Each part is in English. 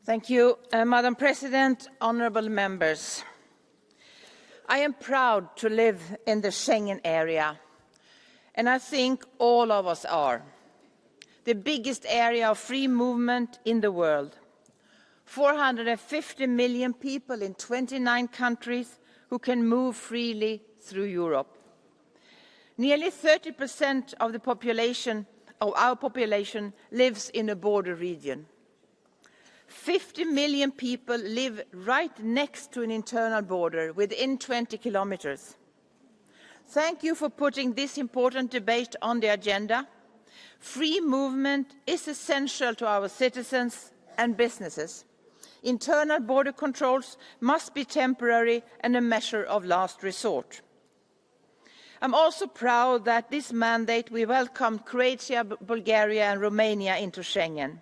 Thank you, Madam President, honourable members. I am proud to live in the Schengen area, and I think all of us are. The biggest area of free movement in the world. 450 million people in 29 countries who can move freely through Europe. Nearly 30% of the population, of our population, lives in a border region. 50 million people live right next to an internal border within 20 kilometers. Thank you for putting this important debate on the agenda. Free movement is essential to our citizens and businesses. Internal border controls must be temporary and a measure of last resort. I'm also proud that this mandate we welcomed Croatia, Bulgaria and Romania into Schengen.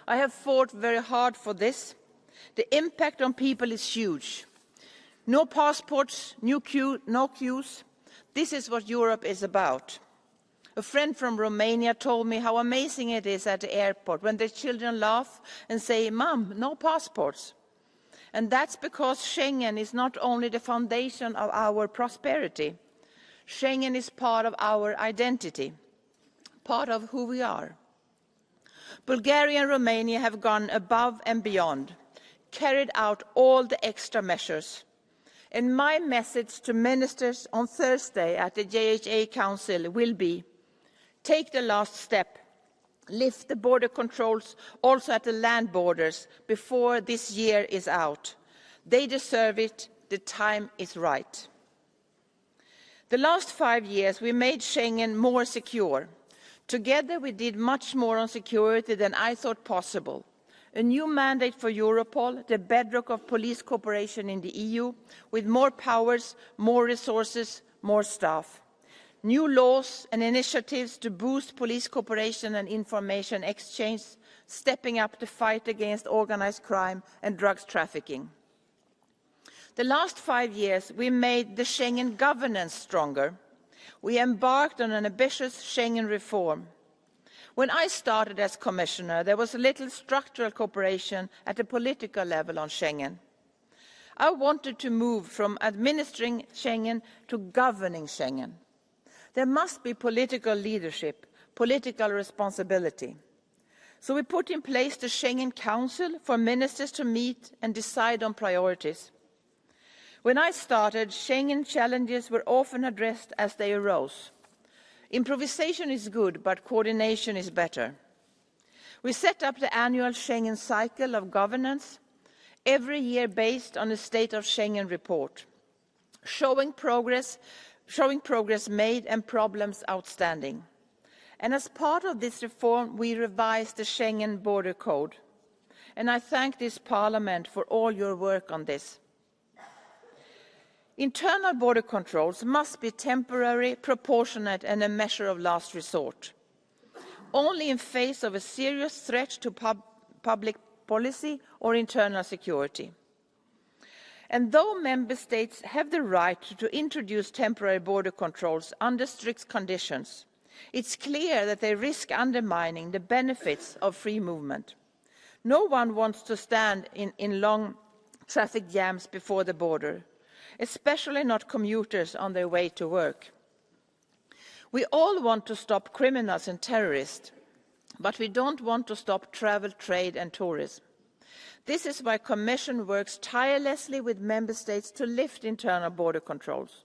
I have fought very hard for this. The impact on people is huge. No passports, no queues. This is what Europe is about. A friend from Romania told me how amazing it is at the airport when their children laugh and say, "Mom, no passports." And that's because Schengen is not only the foundation of our prosperity. Schengen is part of our identity, part of who we are. Bulgaria and Romania have gone above and beyond, carried out all the extra measures. And my message to ministers on Thursday at the JHA Council will be, take the last step, lift the border controls also at the land borders before this year is out. They deserve it, the time is right. The last 5 years we made Schengen more secure. Together we did much more on security than I thought possible. A new mandate for Europol, the bedrock of police cooperation in the EU, with more powers, more resources, more staff. New laws and initiatives to boost police cooperation and information exchange, stepping up the fight against organised crime and drugs trafficking. The last 5 years we made the Schengen governance stronger. We embarked on an ambitious Schengen reform. When I started as Commissioner, there was little structural cooperation at the political level on Schengen. I wanted to move from administering Schengen to governing Schengen. There must be political leadership, political responsibility. So we put in place the Schengen Council for ministers to meet and decide on priorities. When I started, Schengen challenges were often addressed as they arose. Improvisation is good, but coordination is better. We set up the annual Schengen cycle of governance, every year based on a State of Schengen report, showing progress made and problems outstanding. And as part of this reform, we revised the Schengen Border Code. And I thank this Parliament for all your work on this. Internal border controls must be temporary, proportionate and a measure of last resort. Only in face of a serious threat to public policy or internal security. And though Member States have the right to introduce temporary border controls under strict conditions, it's clear that they risk undermining the benefits of free movement. No one wants to stand in long traffic jams before the border, especially not commuters on their way to work. We all want to stop criminals and terrorists, but we don't want to stop travel, trade and tourism. This is why the Commission works tirelessly with Member States to lift internal border controls.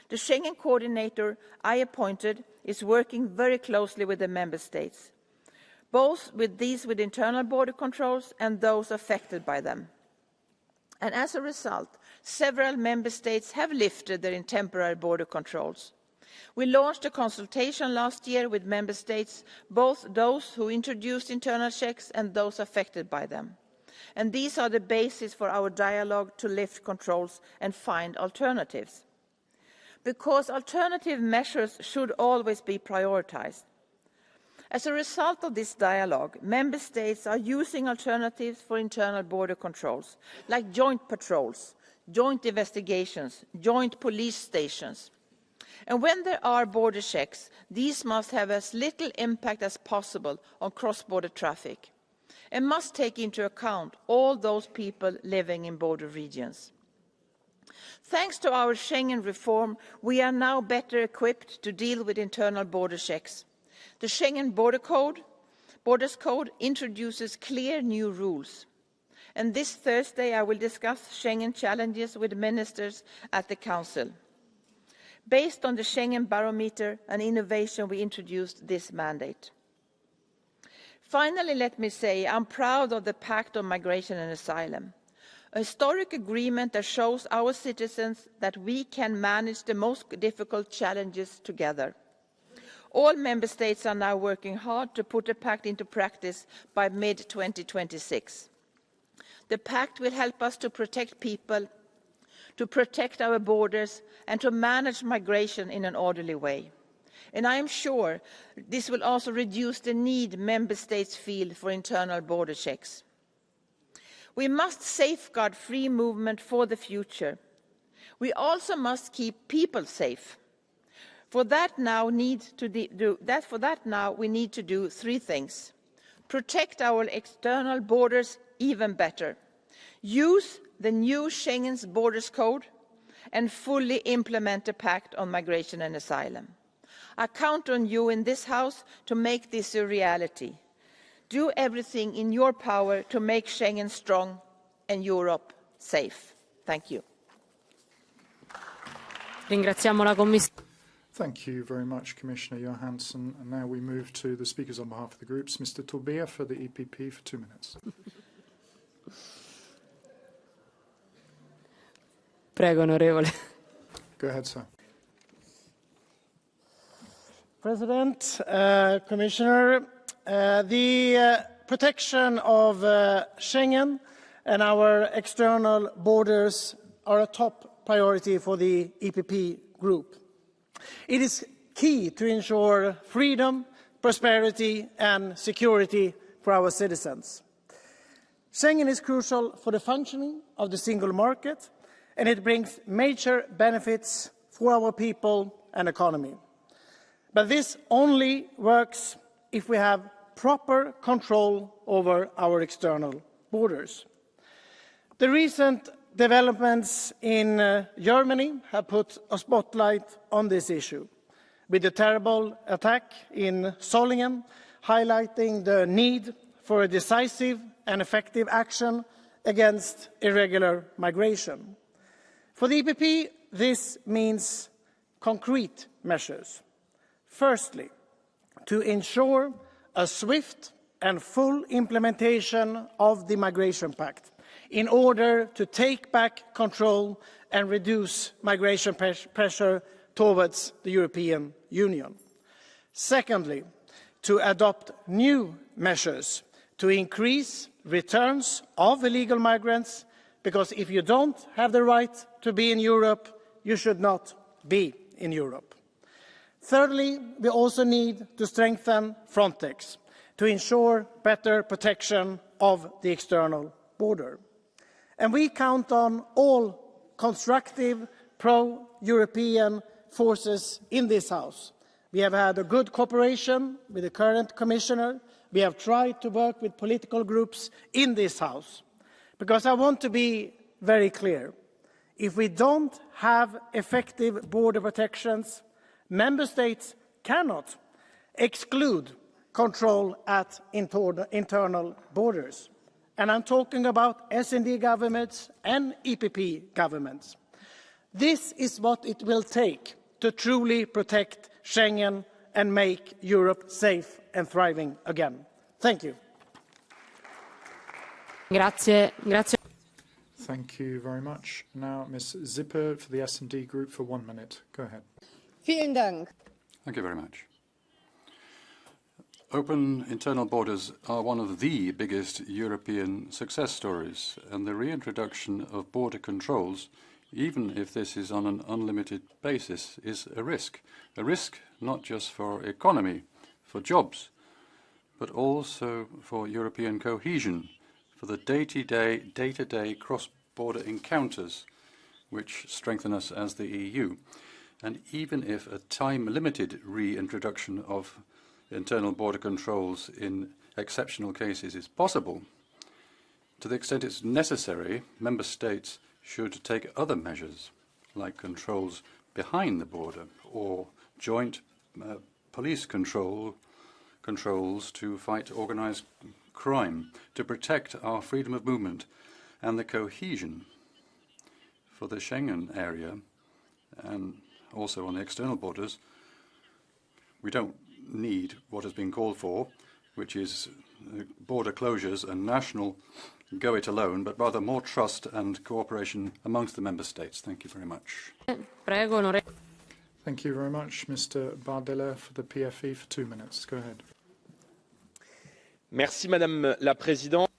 The Schengen coordinator I appointed is working very closely with the Member States, both with internal border controls and those affected by them. And as a result, several Member States have lifted their temporary border controls. We launched a consultation last year with Member States, both those who introduced internal checks and those affected by them. And these are the basis for our dialogue to lift controls and find alternatives. Because alternative measures should always be prioritised. As a result of this dialogue, Member States are using alternatives for internal border controls, like joint patrols, joint investigations, joint police stations. And when there are border checks, these must have as little impact as possible on cross-border traffic and must take into account all those people living in border regions. Thanks to our Schengen reform, we are now better equipped to deal with internal border checks. The Schengen Borders Code introduces clear new rules. And this Thursday I will discuss Schengen challenges with ministers at the Council. Based on the Schengen Barometer and innovation, we introduced this mandate. Finally, let me say I'm proud of the Pact on Migration and Asylum, a historic agreement that shows our citizens that we can manage the most difficult challenges together. All member states are now working hard to put the pact into practice by mid-2026. The pact will help us to protect people, to protect our borders, and to manage migration in an orderly way. And I am sure this will also reduce the need member states feel for internal border checks. We must safeguard free movement for the future. We also must keep people safe. For that now we need to do three things: protect our external borders even better, use the new Schengen Borders Code, and fully implement the Pact on Migration and Asylum. I count on you in this House to make this a reality. Do everything in your power to make Schengen strong and Europe safe. Thank you. Ringraziamo la Commissione. Thank you very much, Commissioner Johansson. And now we move to the speakers on behalf of the groups. Mr. Tobia for the EPP for 2 minutes. Prego, onorevole. Go ahead, sir. President, Commissioner, the protection of Schengen and our external borders are a top priority for the EPP group. It is key to ensure freedom, prosperity and security for our citizens. Schengen is crucial for the functioning of the single market, and it brings major benefits for our people and economy. But this only works if we have proper control over our external borders. The recent developments in Germany have put a spotlight on this issue, with the terrible attack in Solingen highlighting the need for a decisive and effective action against irregular migration. For the EPP, this means concrete measures. Firstly, to ensure a swift and full implementation of the Migration Pact in order to take back control and reduce migration pressure towards the European Union. Secondly, to adopt new measures to increase returns of illegal migrants, because if you don't have the right to be in Europe, you should not be in Europe. Thirdly, we also need to strengthen Frontex to ensure better protection of the external border. And we count on all constructive, pro-European forces in this House. We have had a good cooperation with the current Commissioner. We have tried to work with political groups in this House. Because I want to be very clear. If we don't have effective border protections, Member States cannot exclude control at internal borders. And I'm talking about S&D governments and EPP governments. This is what it will take to truly protect Schengen and make Europe safe and thriving again. Thank you. Grazie. Thank you very much. Now, Ms. Zipper for the S&D Group for 1 minute. Go ahead. Vielen Dank. Thank you very much. Open internal borders are one of the biggest European success stories, and the reintroduction of border controls, even if this is on an unlimited basis, is a risk. A risk not just for economy, for jobs, but also for European cohesion, for the day-to-day cross-border encounters which strengthen us as the EU. And even if a time-limited reintroduction of internal border controls in exceptional cases is possible, to the extent it's necessary, member states should take other measures, like controls behind the border or joint police controls to fight organised crime, to protect our freedom of movement and the cohesion for the Schengen area and also on the external borders. We don't need what has been called for, which is border closures and national go it alone, but rather more trust and cooperation amongst the member states. Thank you very much. Thank you very much, Mr. Bardella, for the PFE for 2 minutes. Go ahead. Merci, Madame la Présidente.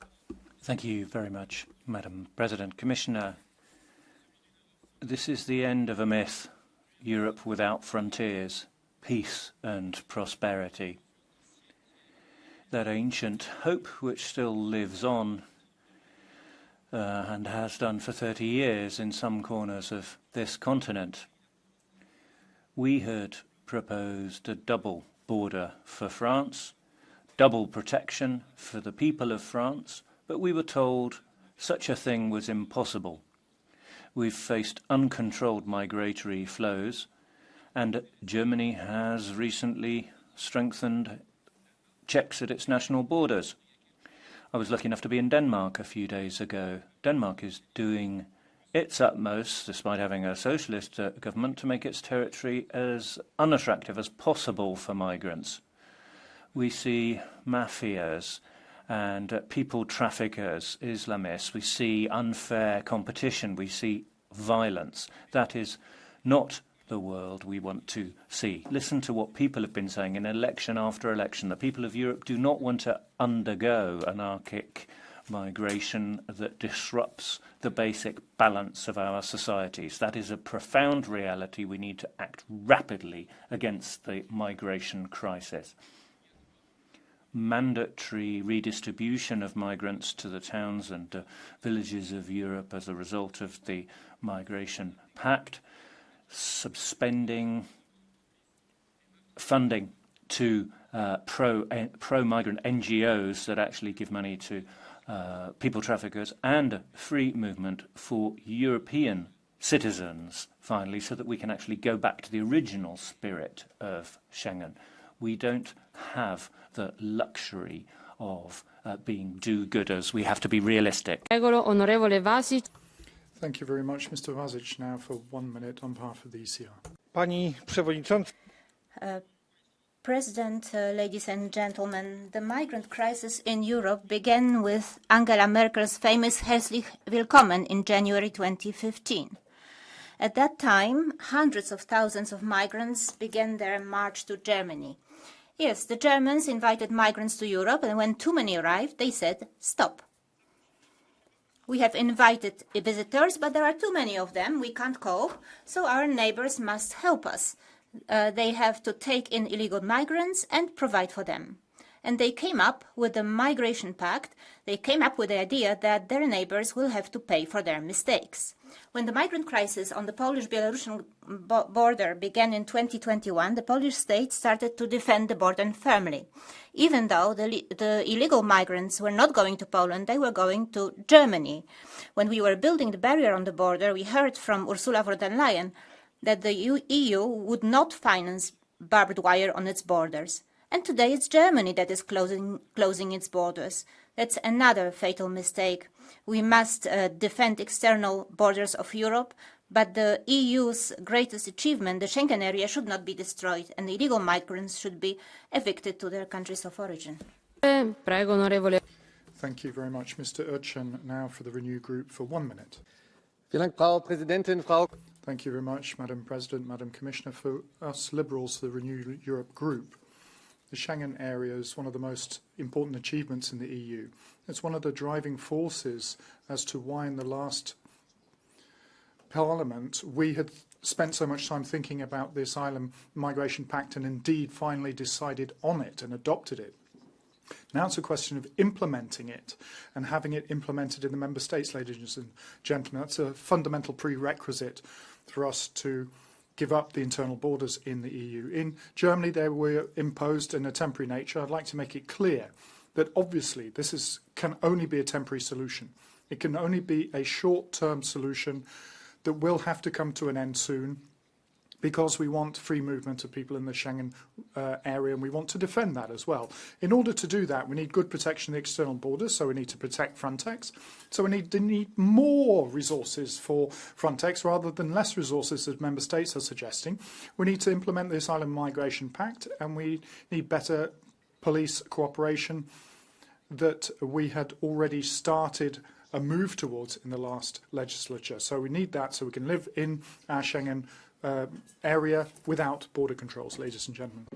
Thank you very much, Madam President. Commissioner, this is the end of a myth, Europe without frontiers, peace and prosperity. That ancient hope which still lives on and has done for 30 years in some corners of this continent. We had proposed a double border for France, double protection for the people of France, but we were told such a thing was impossible. We've faced uncontrolled migratory flows, and Germany has recently strengthened checks at its national borders. I was lucky enough to be in Denmark a few days ago. Denmark is doing its utmost, despite having a socialist government, to make its territory as unattractive as possible for migrants. We see mafias and people traffickers, Islamists. We see unfair competition. We see violence. That is not the world we want to see. Listen to what people have been saying in election after election. The people of Europe do not want to undergo anarchic migration that disrupts the basic balance of our societies. That is a profound reality. We need to act rapidly against the migration crisis. Mandatory redistribution of migrants to the towns and villages of Europe as a result of the Migration Pact, suspending funding to pro-migrant NGOs that actually give money to people traffickers, and free movement for European citizens, finally, so that we can actually go back to the original spirit of Schengen. We don't have the luxury of being do-gooders. We have to be realistic. Thank you very much, Mr. Vasic. Now for 1 minute on behalf of the ECR. Pani Przewodnicząca. President, ladies and gentlemen, the migrant crisis in Europe began with Angela Merkel's famous Herzlich Willkommen in January 2015. At that time, hundreds of thousands of migrants began their march to Germany. Yes, the Germans invited migrants to Europe, and when too many arrived, they said, stop. We have invited visitors, but there are too many of them. We can't cope, so our neighbors must help us. They have to take in illegal migrants and provide for them. And they came up with the Migration Pact. They came up with the idea that their neighbors will have to pay for their mistakes. When the migrant crisis on the Polish-Belarusian border began in 2021, the Polish state started to defend the border firmly. Even though the illegal migrants were not going to Poland, they were going to Germany. When we were building the barrier on the border, we heard from Ursula von der Leyen that the EU would not finance barbed wire on its borders. And today it's Germany that is closing its borders. That's another fatal mistake. We must defend external borders of Europe, but the EU's greatest achievement, the Schengen area, should not be destroyed, and illegal migrants should be evicted to their countries of origin. Thank you very much, Mr. Urchin. Now for the Renew Group for 1 minute. Thank you very much, Madam President, Madam Commissioner. For us Liberals, the Renew Europe Group, the Schengen area is one of the most important achievements in the EU. It's one of the driving forces as to why in the last Parliament we had spent so much time thinking about the Asylum Migration Pact and indeed finally decided on it and adopted it. Now it's a question of implementing it and having it implemented in the member states, ladies and gentlemen. That's a fundamental prerequisite for us to give up the internal borders in the EU. In Germany, they were imposed in a temporary nature. I'd like to make it clear that obviously this can only be a temporary solution. It can only be a short-term solution that will have to come to an end soon, because we want free movement of people in the Schengen area, and we want to defend that as well. In order to do that, we need good protection of the external borders, so we need to protect Frontex. So we need more resources for Frontex rather than less resources, as member states are suggesting. We need to implement the Asylum Migration Pact, and we need better police cooperation that we had already started a move towards in the last legislature. So we need that so we can live in our Schengen area without border controls, ladies and gentlemen.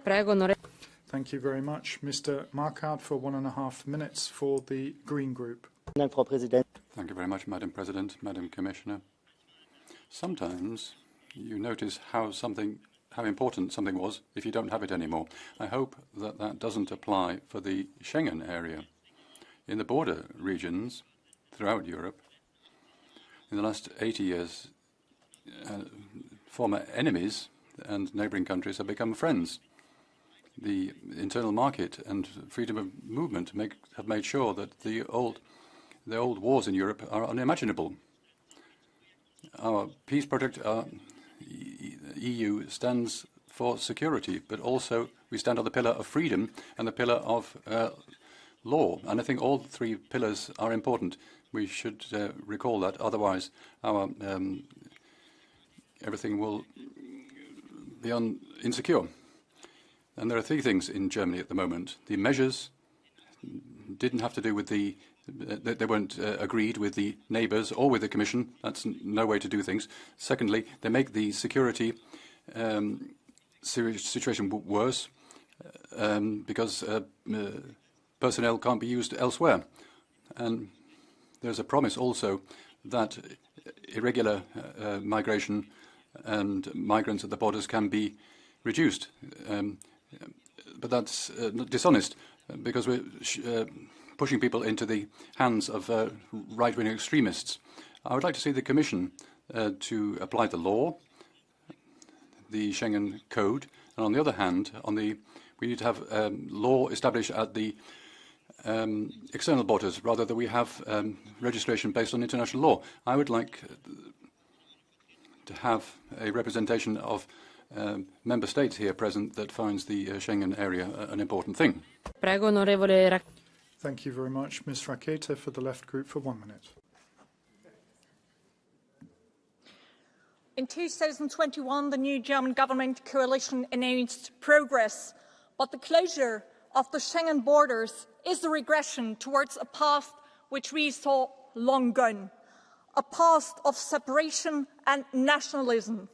Thank you very much. Mr. Markart for 1.5 minutes for the Green Group. Thank you very much, Madam President, Madam Commissioner. Sometimes you notice how important something was if you don't have it anymore. I hope that that doesn't apply for the Schengen area. In the border regions throughout Europe, in the last 80 years, former enemies and neighbouring countries have become friends. The internal market and freedom of movement have made sure that the old wars in Europe are unimaginable. Our peace project, our EU, stands for security, but also we stand on the pillar of freedom and the pillar of law. And I think all three pillars are important. We should recall that, otherwise our everything will be insecure. And there are three things in Germany at the moment. The measures didn't have to do with they weren't agreed with the neighbours or with the Commission. That's no way to do things. Secondly, they make the security situation worse because personnel can't be used elsewhere. And there's a promise also that irregular migration and migrants at the borders can be reduced. But that's dishonest, because we're pushing people into the hands of right-wing extremists. I would like to see the Commission to apply the law, the Schengen Code, and on the other hand, we need to have law established at the external borders, rather than we have registration based on international law. I would like to have a representation of member states here present that finds the Schengen area an important thing. Thank you very much. Ms. Rakete for the Left Group for 1 minute. In 2021, the new German government coalition announced progress, but the closure of the Schengen borders is a regression towards a path which we saw long gone, a path of separation and nationalism.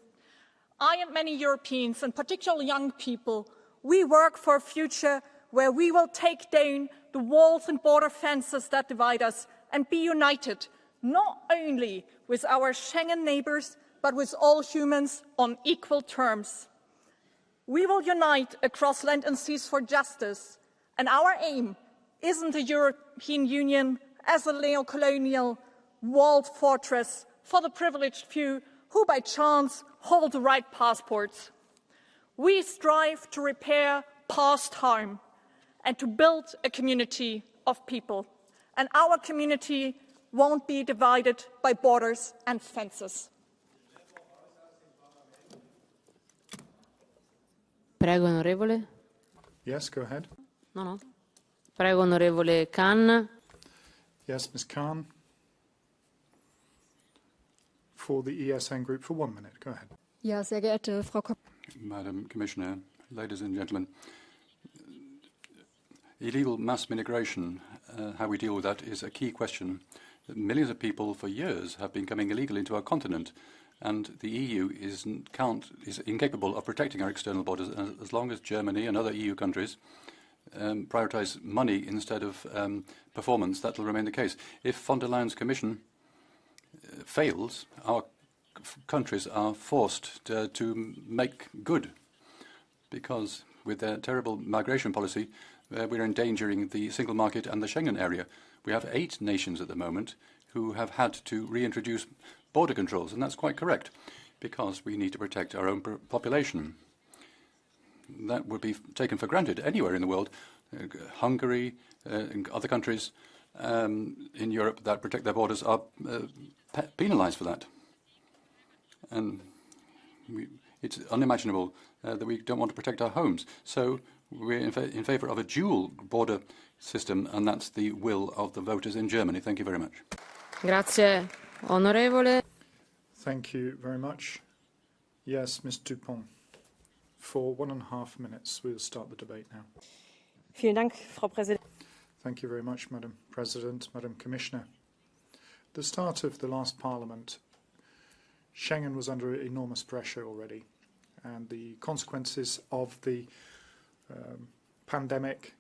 I and many Europeans, and particularly young people, we work for a future where we will take down the walls and border fences that divide us and be united, not only with our Schengen neighbours, but with all humans on equal terms. We will unite across land and seas for justice, and our aim isn't a European Union as a neo-colonial walled fortress for the privileged few who by chance hold the right passports. We strive to repair past harm and to build a community of people, and our community won't be divided by borders and fences. Prego, onorevole. Yes, go ahead. No. Prego, onorevole Khan. Yes, Ms. Khan. For the ESN Group for 1 minute. Go ahead. Ja, sehr geehrte Frau Madam Commissioner, ladies and gentlemen, illegal mass migration, how we deal with that is a key question. Millions of people for years have been coming illegal into our continent, and the EU is incapable of protecting our external borders as long as Germany and other EU countries prioritise money instead of performance. That will remain the case. If von der Leyen's Commission fails, our countries are forced to make good, because with their terrible migration policy, we're endangering the single market and the Schengen area. We have 8 nations at the moment who have had to reintroduce border controls, and that's quite correct, because we need to protect our own population. That would be taken for granted anywhere in the world. Hungary and other countries in Europe that protect their borders are penalised for that. And it's unimaginable that we don't want to protect our homes. So we're in favour of a dual border system, and that's the will of the voters in Germany. Thank you very much. Grazie, onorevole. Thank you very much. Yes, Ms. Dupont. For 1.5 minutes, we'll start the debate now. Vielen Dank, Frau Präsidentin. Thank you very much, Madam President, Madam Commissioner. At the start of the last Parliament, Schengen was under enormous pressure already, and the consequences of the pandemic,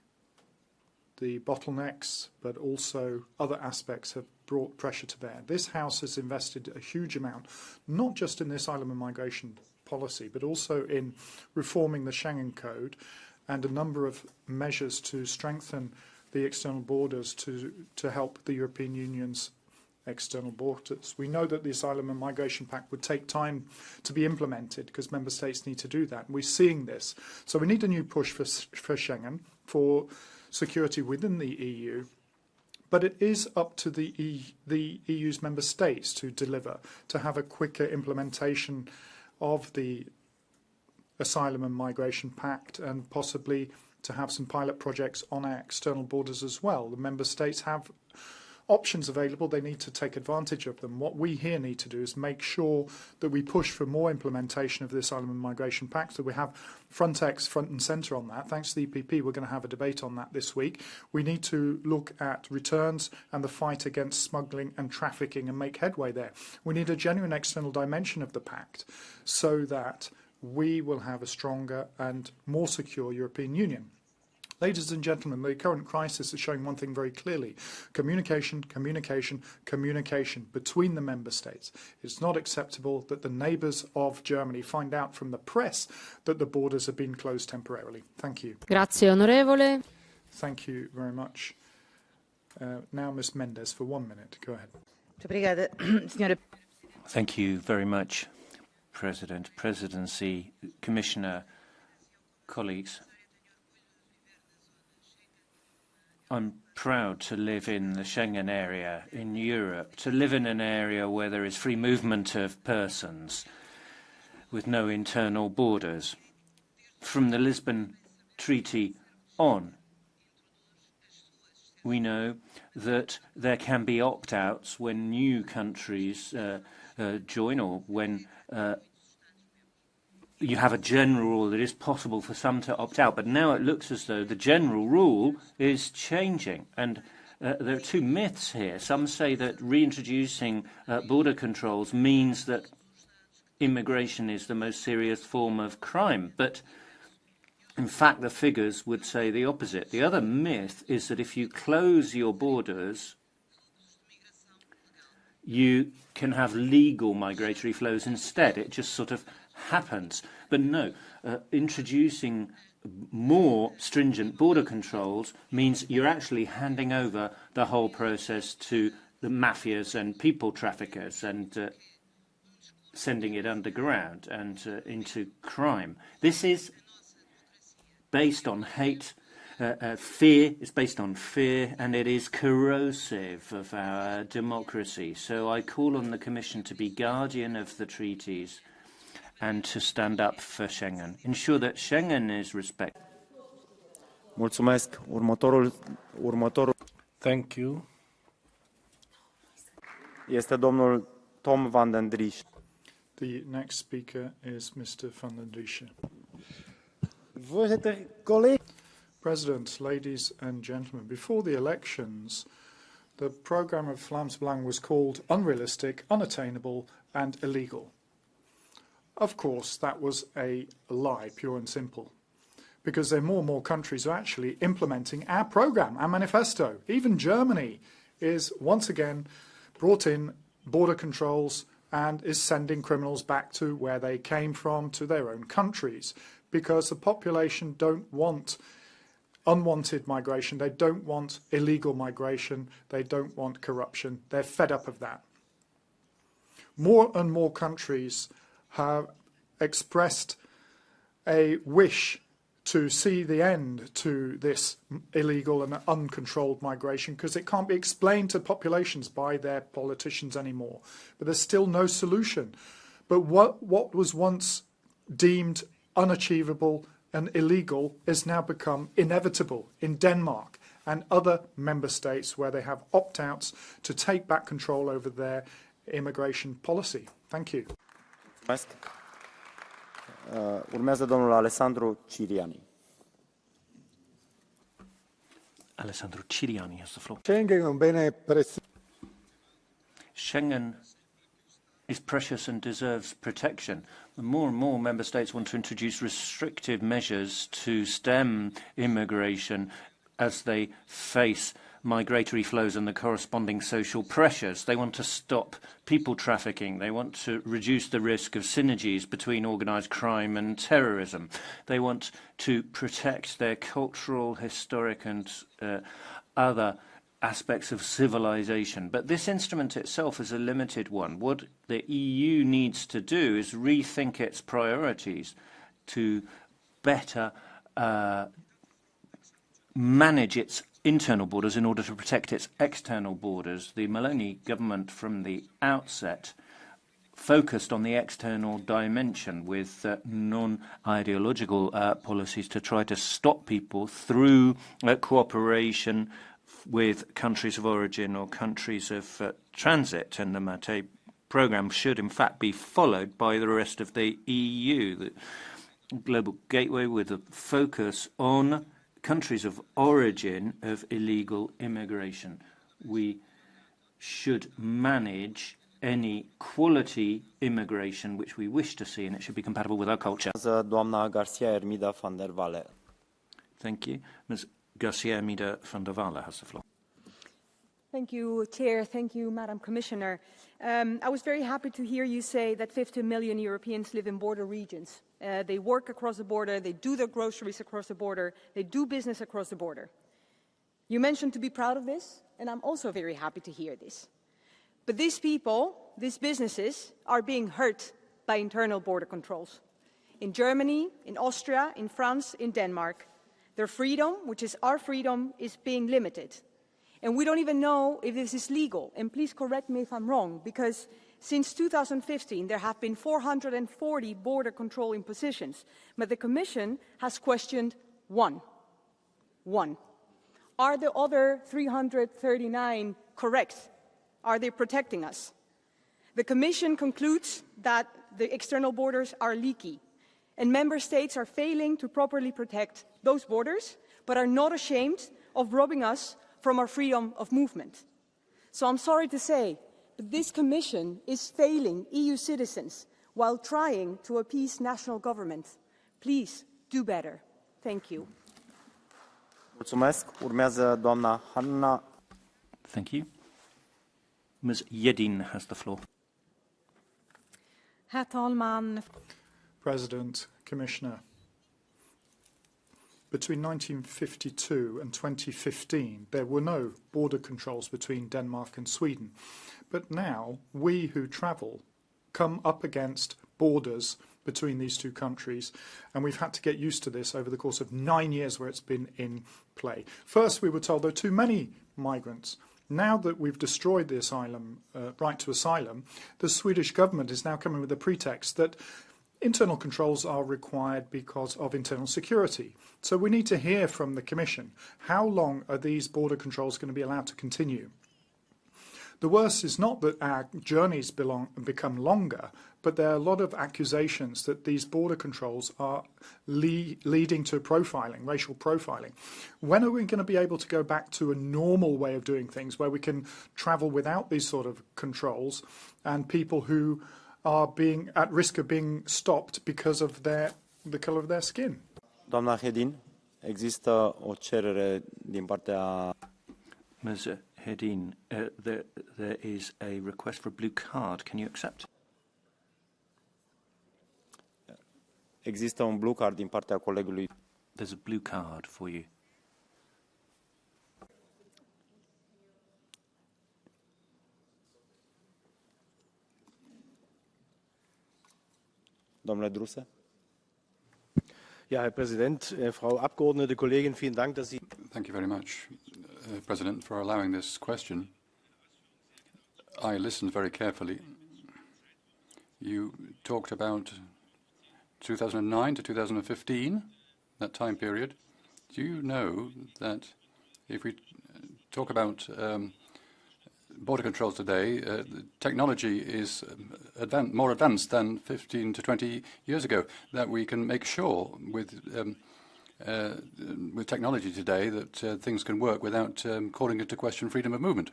the bottlenecks, but also other aspects have brought pressure to bear. This House has invested a huge amount, not just in this asylum and migration policy, but also in reforming the Schengen Code and a number of measures to strengthen the external borders to help the European Union's external borders. We know that the Asylum and Migration Pact would take time to be implemented because member states need to do that. And we're seeing this. So we need a new push for Schengen, for security within the EU. But it is up to the EU's member states to deliver, to have a quicker implementation of the Asylum and Migration Pact, and possibly to have some pilot projects on our external borders as well. The member states have options available. They need to take advantage of them. What we here need to do is make sure that we push for more implementation of the Asylum and Migration Pact, that we have Frontex front and centre on that. Thanks to the EPP, we're going to have a debate on that this week. We need to look at returns and the fight against smuggling and trafficking and make headway there. We need a genuine external dimension of the pact so that we will have a stronger and more secure European Union. Ladies and gentlemen, the current crisis is showing one thing very clearly. Communication, communication, communication between the member states. It's not acceptable that the neighbours of Germany find out from the press that the borders have been closed temporarily. Thank you. Grazie, onorevole. Thank you very much. Now Ms. Mendes for 1 minute. Go ahead. Thank you very much, President, Presidency, Commissioner, colleagues. I'm proud to live in the Schengen area in Europe, to live in an area where there is free movement of persons with no internal borders. From the Lisbon Treaty on, we know that there can be opt-outs when new countries join, or when you have a general rule that is possible for some to opt out. But now it looks as though the general rule is changing. And there are two myths here. Some say that reintroducing border controls means that immigration is the most serious form of crime. But in fact, the figures would say the opposite. The other myth is that if you close your borders, you can have legal migratory flows instead. It just sort of happens. But no, introducing more stringent border controls means you're actually handing over the whole process to the mafias and people traffickers and sending it underground and into crime. This is based on hate. Fear is based on fear, and it is corrosive of our democracy. So I call on the Commission to be guardian of the treaties and to stand up for Schengen. Ensure that Schengen is respected. Mulțumesc. Următorul Thank you. Este domnul Tom van den Driesch. The next speaker is Mr. van den Driesch. Voorzitter, collega's. President, ladies and gentlemen, before the elections, the programme of Vlaams Belang was called unrealistic, unattainable and illegal. Of course, that was a lie, pure and simple, because there are more and more countries who are actually implementing our programme, our manifesto. Even Germany is once again brought in border controls and is sending criminals back to where they came from, to their own countries, because the population don't want unwanted migration, they don't want illegal migration, they don't want corruption. They're fed up of that. More and more countries have expressed a wish to see the end to this illegal and uncontrolled migration, because it can't be explained to populations by their politicians anymore. But there's still no solution. But what was once deemed unachievable and illegal has now become inevitable in Denmark and other member states where they have opt-outs to take back control over their immigration policy. Thank you. Urmează domnul Alessandro Ciriani. Alessandro Ciriani has the floor. Schengen is precious and deserves protection. More and more member states want to introduce restrictive measures to stem immigration as they face migratory flows and the corresponding social pressures. They want to stop people trafficking. They want to reduce the risk of synergies between organised crime and terrorism. They want to protect their cultural, historic and other aspects of civilization. But this instrument itself is a limited one. What the EU needs to do is rethink its priorities to better manage its internal borders in order to protect its external borders. The Meloni government from the outset focused on the external dimension with non-ideological policies to try to stop people through cooperation with countries of origin or countries of transit. And the Mate programme should in fact be followed by the rest of the EU. The global gateway with a focus on countries of origin of illegal immigration. We should manage any quality immigration which we wish to see, and it should be compatible with our culture. Doamna Garcia Hermida van der Valle. Thank you. Ms. Garcia Hermida van der Valle has the floor. Thank you, Chair. Thank you, Madam Commissioner. I was very happy to hear you say that 50 million Europeans live in border regions. They work across the border, they do their groceries across the border, they do business across the border. You mentioned to be proud of this, and I'm also very happy to hear this. But these people, these businesses, are being hurt by internal border controls. In Germany, in Austria, in France, in Denmark, their freedom, which is our freedom, is being limited. And we don't even know if this is legal. And please correct me if I'm wrong, because since 2015, there have been 440 border control impositions, but the Commission has questioned one. Are the other 339 correct? Are they protecting us? The Commission concludes that the external borders are leaky, and member states are failing to properly protect those borders, but are not ashamed of robbing us from our freedom of movement. So I'm sorry to say, but this Commission is failing EU citizens while trying to appease national governments. Please do better. Thank you. Mulțumesc. Urmează doamna Hanna. Thank you. Ms. Jedin has the floor. Herr talman. President, Commissioner, between 1952 and 2015, there were no border controls between Denmark and Sweden. But now, we who travel come up against borders between these two countries, and we've had to get used to this over the course of 9 years where it's been in play. First, we were told there are too many migrants. Now that we've destroyed the asylum right to asylum, the Swedish government is now coming with a pretext that internal controls are required because of internal security. So we need to hear from the Commission. How long are these border controls going to be allowed to continue? The worst is not that our journeys become longer, but there are a lot of accusations that these border controls are leading to profiling, racial profiling. When are we going to be able to go back to a normal way of doing things where we can travel without these sort of controls and people who are being at risk of being stopped because of the color of their skin? Doamna Hedin, există o cerere din partea... Ms. Hedin, there is a request for a blue card. Can you accept? Există un blue card din partea colegului. There's a blue card for you. Domnule Druse. Ja, Herr Präsident, Frau Abgeordnete, Kollegin, vielen Dank, dass Sie... Thank you very much, President, for allowing this question. I listened very carefully. You talked about 2009 to 2015, that time period. Do you know that if we talk about border controls today, technology is more advanced than 15 to 20 years ago, that we can make sure with technology today that things can work without calling into question freedom of movement?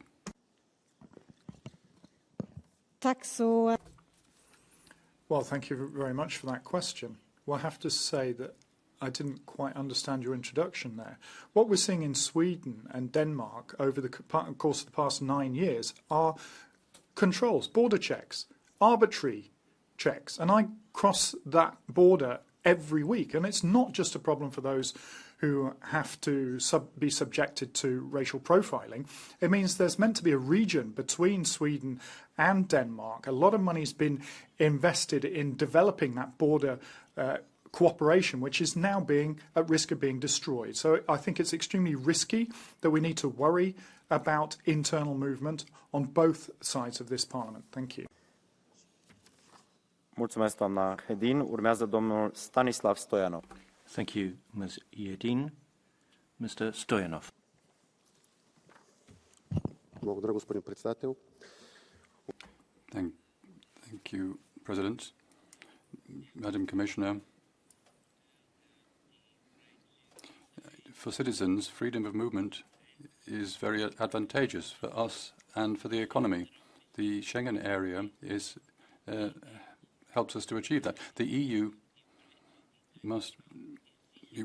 Well, thank you very much for that question. Well, I have to say that I didn't quite understand your introduction there. What we're seeing in Sweden and Denmark over the course of the past 9 years are controls, border checks, arbitrary checks. And I cross that border every week. And it's not just a problem for those who have to be subjected to racial profiling. It means there's meant to be a region between Sweden and Denmark. A lot of money's been invested in developing that border cooperation, which is now at risk of being destroyed. So I think it's extremely risky that we need to worry about internal movement on both sides of this Parliament. Thank you. Mulțumesc, doamna Hedin. Urmează domnul Stanislav Stoyanov. Thank you, Ms. Hedin. Mr. Stoyanov. Благодаря, господин председател. Thank you, President. Madam Commissioner, for citizens, freedom of movement is very advantageous for us and for the economy. The Schengen area helps us to achieve that. The EU must be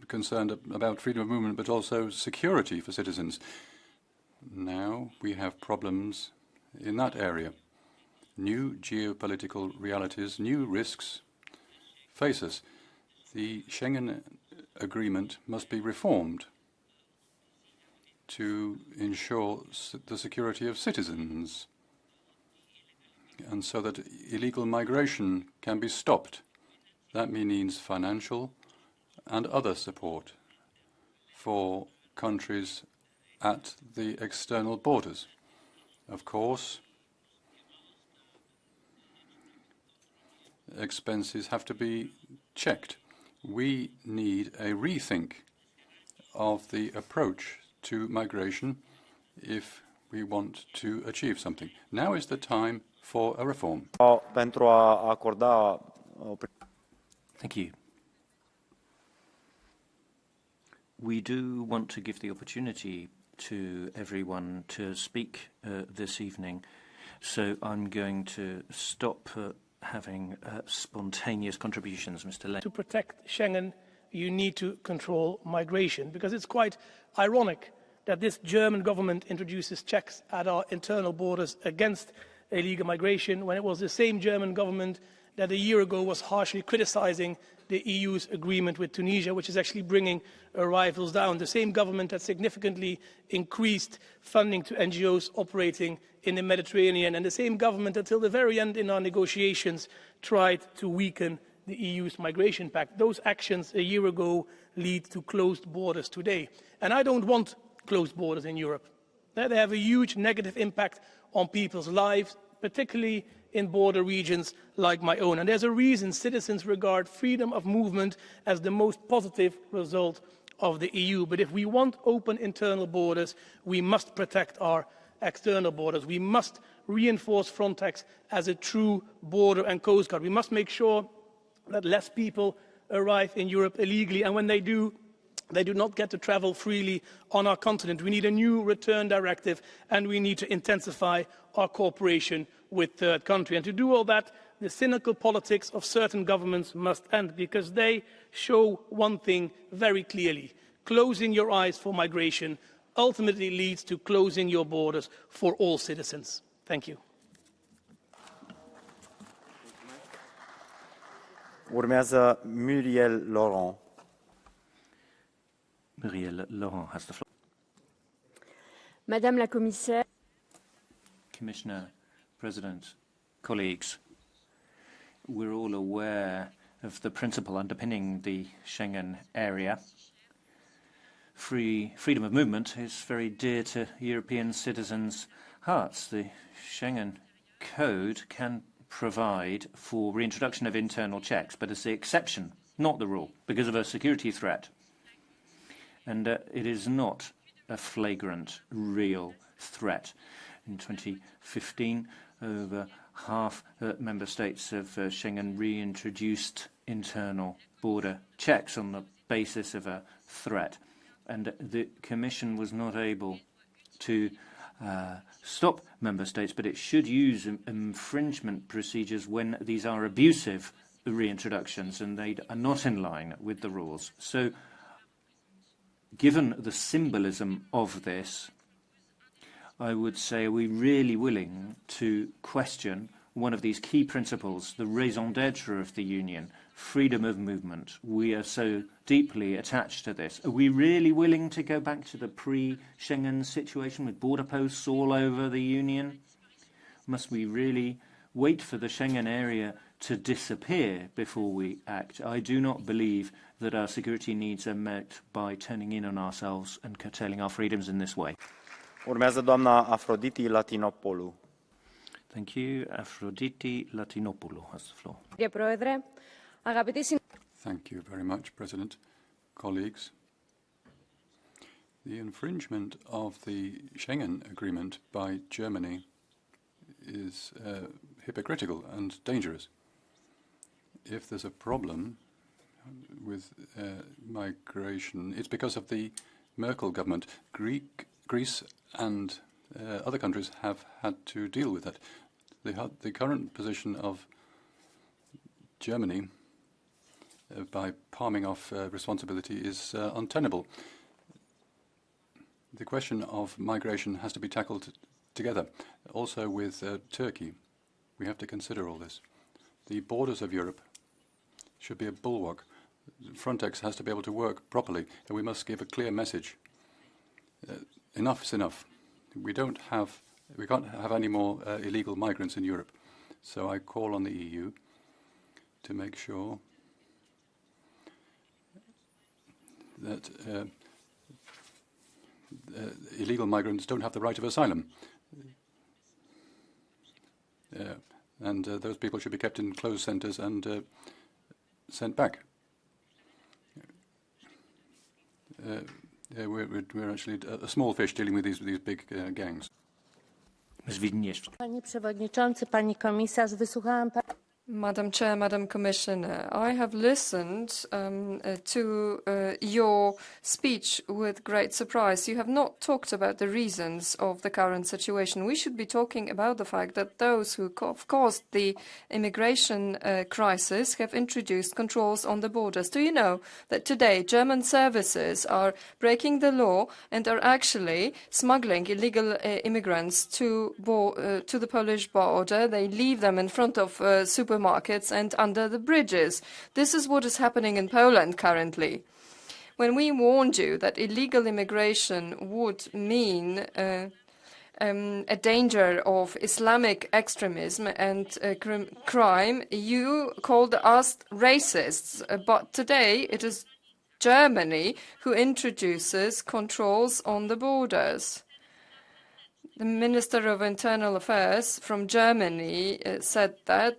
concerned about freedom of movement, but also security for citizens. Now we have problems in that area. New geopolitical realities, new risks face us. The Schengen Agreement must be reformed to ensure the security of citizens, and so that illegal migration can be stopped. That means financial and other support for countries at the external borders. Of course, expenses have to be checked. We need a rethink of the approach to migration if we want to achieve something. Now is the time for a reform. Thank you. We do want to give the opportunity to everyone to speak this evening, so I'm going to stop having spontaneous contributions. Mr. Lane. To protect Schengen, you need to control migration, because it's quite ironic that this German government introduces checks at our internal borders against illegal migration, when it was the same German government that a year ago was harshly criticizing the EU's agreement with Tunisia, which is actually bringing arrivals down. The same government that significantly increased funding to NGOs operating in the Mediterranean, and the same government until the very end in our negotiations tried to weaken the EU's migration pact. Those actions a year ago lead to closed borders today. And I don't want closed borders in Europe. They have a huge negative impact on people's lives, particularly in border regions like my own. And there's a reason citizens regard freedom of movement as the most positive result of the EU. But if we want open internal borders, we must protect our external borders. We must reinforce Frontex as a true border and coast guard. We must make sure that less people arrive in Europe illegally, and when they do not get to travel freely on our continent. We need a new return directive, and we need to intensify our cooperation with third countries. And to do all that, the cynical politics of certain governments must end, because they show one thing very clearly. Closing your eyes for migration ultimately leads to closing your borders for all citizens. Thank you. Urmează Muriel Laurent. Muriel Laurent has the floor. Madame la Commissaire. Commissioner, President, colleagues, we're all aware of the principle underpinning the Schengen area. Freedom of movement is very dear to European citizens' hearts. The Schengen Code can provide for reintroduction of internal checks, but it's the exception, not the rule, because of a security threat. And it is not a flagrant, real threat. In 2015, over half member states of Schengen reintroduced internal border checks on the basis of a threat. And the Commission was not able to stop member states, but it should use infringement procedures when these are abusive reintroductions and they are not in line with the rules. So, given the symbolism of this, I would say, are we really willing to question one of these key principles, the raison d'etre of the Union, freedom of movement? We are so deeply attached to this. Are we really willing to go back to the pre-Schengen situation with border posts all over the Union? Must we really wait for the Schengen area to disappear before we act? I do not believe that our security needs are met by turning in on ourselves and curtailing our freedoms in this way. Urmează doamna Afroditi Latinopoulou. Thank you. Aphrodite Latinopoulou has the floor. Thank you very much, President. Colleagues, the infringement of the Schengen Agreement by Germany is hypocritical and dangerous. If there's a problem with migration, it's because of the Merkel government. Greece and other countries have had to deal with that. The current position of Germany by palming off responsibility is untenable. The question of migration has to be tackled together. Also with Turkey, we have to consider all this. The borders of Europe should be a bulwark. Frontex has to be able to work properly, and we must give a clear message. Enough is enough. We can't have any more illegal migrants in Europe. So I call on the EU to make sure that illegal migrants don't have the right of asylum. And those people should be kept in closed centres and sent back. We're actually a small fish dealing with these big gangs. Panie Przewodniczący, Pani Komisarz, wysłuchałam Madam Chair, Madam Commissioner, I have listened to your speech with great surprise. You have not talked about the reasons of the current situation. We should be talking about the fact that those who have caused the immigration crisis have introduced controls on the borders. Do you know that today German services are breaking the law and are actually smuggling illegal immigrants to the Polish border? They leave them in front of supermarkets and under the bridges. This is what is happening in Poland currently. When we warned you that illegal immigration would mean a danger of Islamic extremism and crime, you called us racists. But today it is Germany who introduces controls on the borders. The Minister of Internal Affairs from Germany said that